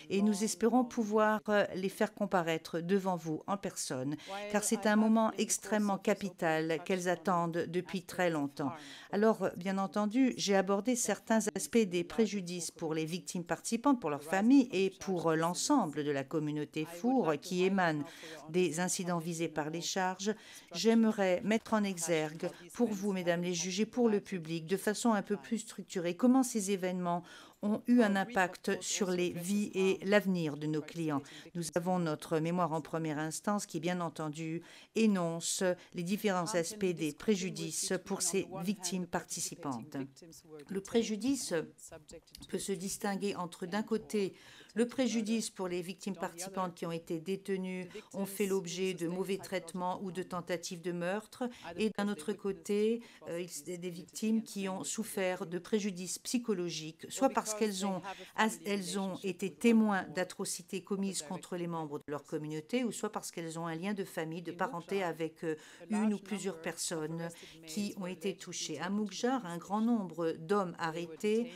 et nous espérons pouvoir les faire comparaître devant vous en personne, car c'est un moment extrêmement capital qu'elles attendent depuis très longtemps. Alors, bien entendu, j'ai abordé certains aspects des préjudices pour les victimes participantes, pour leurs familles et pour l'ensemble de la communauté Four qui émane des incidents visés par les charges. J'aimerais mettre en exergue pour vous, mesdames les juges, et pour le public, de façon un peu plus structurée, comment ces événements ont eu un impact sur les vies et l'avenir de nos clients. Nous avons notre mémoire en première instance qui, bien entendu, énonce les différents aspects des préjudices pour ces victimes participantes. Le préjudice peut se distinguer entre, d'un côté, le préjudice pour les victimes participantes qui ont été détenues, ont fait l'objet de mauvais traitements ou de tentatives de meurtre, et d'un autre côté, des victimes qui ont souffert de préjudices psychologiques, soit parce qu'elles ont été témoins d'atrocités commises contre les membres de leur communauté, ou soit parce qu'elles ont un lien de famille, de parenté avec une ou plusieurs personnes qui ont été touchées. À Moukjar, un grand nombre d'hommes arrêtés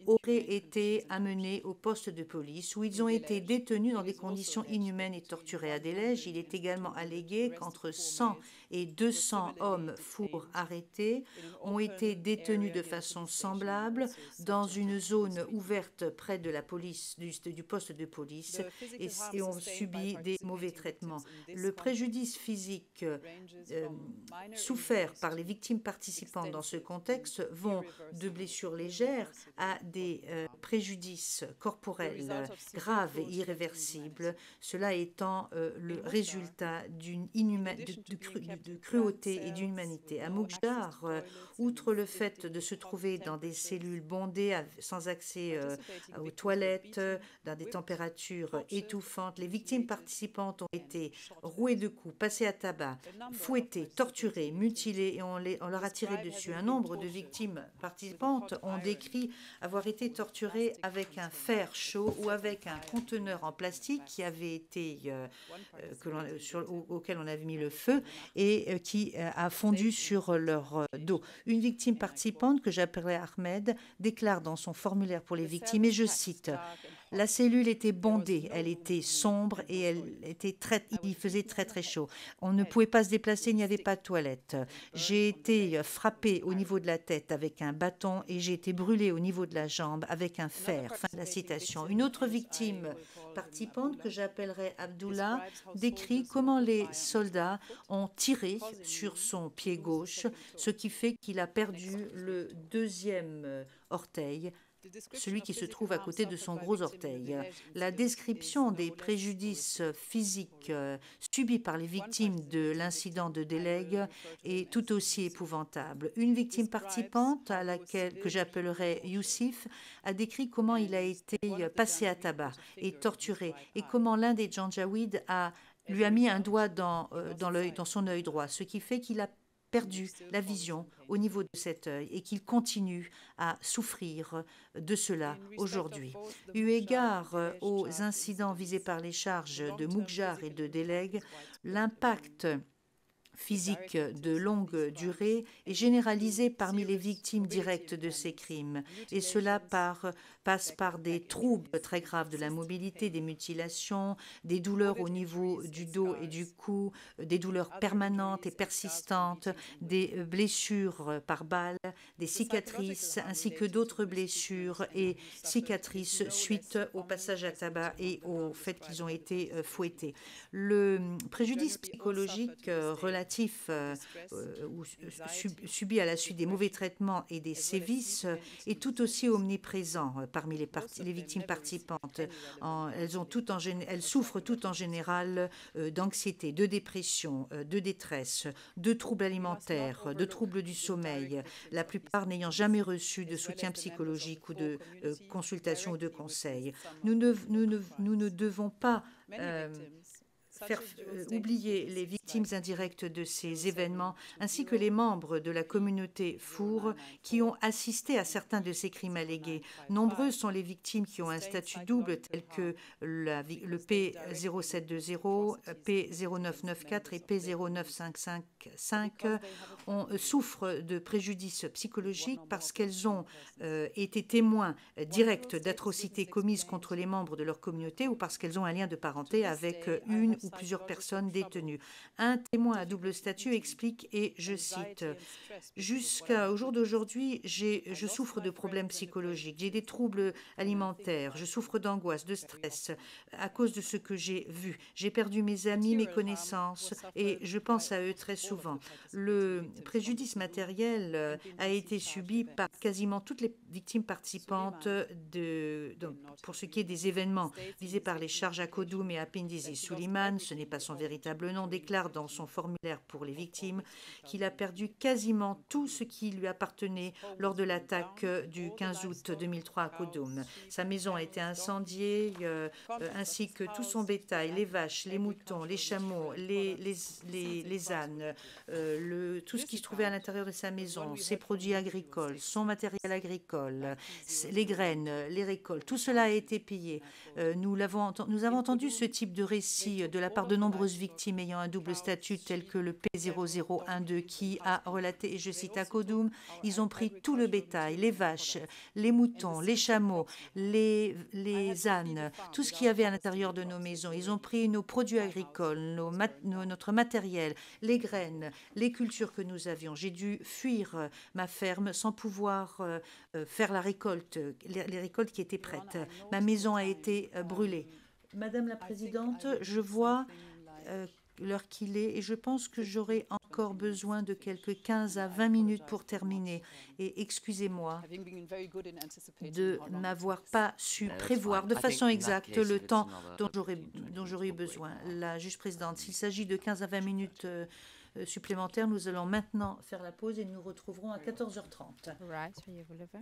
auraient été amenés au poste de police où ils ont été détenus dans des conditions inhumaines et torturés. À Délège, il est également allégué qu'entre 100 et 200 hommes Four arrêtés ont été détenus de façon semblable dans une zone ouverte près de la police, du poste de police et ont subi des mauvais traitements. Le préjudice physique souffert par les victimes participantes dans ce contexte vont de blessures légères à des préjudices corporels graves et irréversibles, cela étant le résultat de cruauté et d'humanité. À Moukjar, outre le fait de se trouver dans des cellules bondées sans accès aux toilettes, dans des températures étouffantes, les victimes participantes ont été rouées de coups, passées à tabac, fouettées, torturées, mutilées et on leur a tiré dessus. Un nombre de victimes participantes ont décrit avoir été torturées avec un fer chaud ou avec un conteneur en plastique qui avait été auquel on avait mis le feu et qui a fondu sur leur dos. Une victime participante que j'appellerai Ahmed déclare dans son formulaire pour les victimes, et je cite: La cellule était bondée, elle était sombre et il faisait très très chaud. On ne pouvait pas se déplacer, il n'y avait pas de toilette. J'ai été frappée au niveau de la tête avec un bâton et j'ai été brûlée au niveau de la jambe avec un fer. Fin de la citation. Une autre victime participante que j'appellerai Abdullah décrit comment les soldats ont tiré sur son pied gauche, ce qui fait qu'il a perdu le deuxième orteil, celui qui se trouve à côté de son gros orteil. La description des préjudices physiques subis par les victimes de l'incident de Deleg est tout aussi épouvantable. Une victime participante, que j'appellerai Youssef, a décrit comment il a été passé à tabac et torturé et comment l'un des Janjaouides lui a mis un doigt dans son œil droit, ce qui fait qu'il a perdu la vision au niveau de cet œil et qu'il continue à souffrir de cela aujourd'hui. Eu égard aux incidents visés par les charges de Moukjar et de Deleg, l'impact physique de longue durée est généralisé parmi les victimes directes de ces crimes, et cela passe par des troubles très graves de la mobilité, des mutilations, des douleurs au niveau du dos et du cou, des douleurs permanentes et persistantes, des blessures par balle, des cicatrices, ainsi que d'autres blessures et cicatrices suite au passage à tabac et au fait qu'ils ont été fouettés. Le préjudice psychologique relatif subi à la suite des mauvais traitements et des sévices est tout aussi omniprésent parmi les victimes participantes. Elles souffrent toutes en général d'anxiété, de dépression, de détresse, de troubles alimentaires, de troubles du sommeil, la plupart n'ayant jamais reçu de soutien psychologique ou de consultation ou de conseil. Nous ne devons pas faire oublier les victimes indirectes de ces événements, ainsi que les membres de la communauté Four qui ont assisté à certains de ces crimes allégués. Nombreuses sont les victimes qui ont un statut double, tel que le P0720, P0994 et P0955. On souffre de préjudices psychologiques parce qu'elles ont été témoins directs d'atrocités commises contre les membres de leur communauté ou parce qu'elles ont un lien de parenté avec une ou plusieurs personnes détenues. Un témoin à double statut explique, et je cite, « Jusqu'au jour d'aujourd'hui, je souffre de problèmes psychologiques, j'ai des troubles alimentaires, je souffre d'angoisse, de stress à cause de ce que j'ai vu. J'ai perdu mes amis, mes connaissances et je pense à eux très souvent. » Le préjudice matériel a été subi par quasiment toutes les victimes participantes pour ce qui est des événements visés par les charges à Kodoum et à Pindizi. Suleiman, ce n'est pas son véritable nom, déclare dans son formulaire pour les victimes qu'il a perdu quasiment tout ce qui lui appartenait lors de l'attaque du 15 août 2003 à Kodoum. Sa maison a été incendiée, ainsi que tout son bétail, les vaches, les moutons, les chameaux, les ânes, tout ce qui se trouvait à l'intérieur de sa maison, ses produits agricoles, son matériel agricole, les graines, les récoltes, tout cela a été pillé. Nous avons entendu ce type de récit de la part de nombreuses victimes ayant un double statut tel que le P0012 qui a relaté, et je cite, à Kodoum, ils ont pris tout le bétail, les vaches, les moutons, les chameaux, les ânes, tout ce qu'il y avait à l'intérieur de nos maisons. Ils ont pris nos produits agricoles, notre matériel, les graines, les cultures que nous avions. J'ai dû fuir ma ferme sans pouvoir faire la récolte, les récoltes qui étaient prêtes. Ma maison a été brûlée. Madame la Présidente, je vois l'heure qu'il est et je pense que j'aurai encore besoin de quelques 15 à 20 minutes pour terminer. Et excusez-moi de n'avoir pas su prévoir de façon exacte le temps dont j'aurais eu besoin. La juge présidente, s'il s'agit de 15 à 20 minutes supplémentaires, nous allons maintenant faire la pause et nous nous retrouverons à 14h30. Right, veuillez vous lever.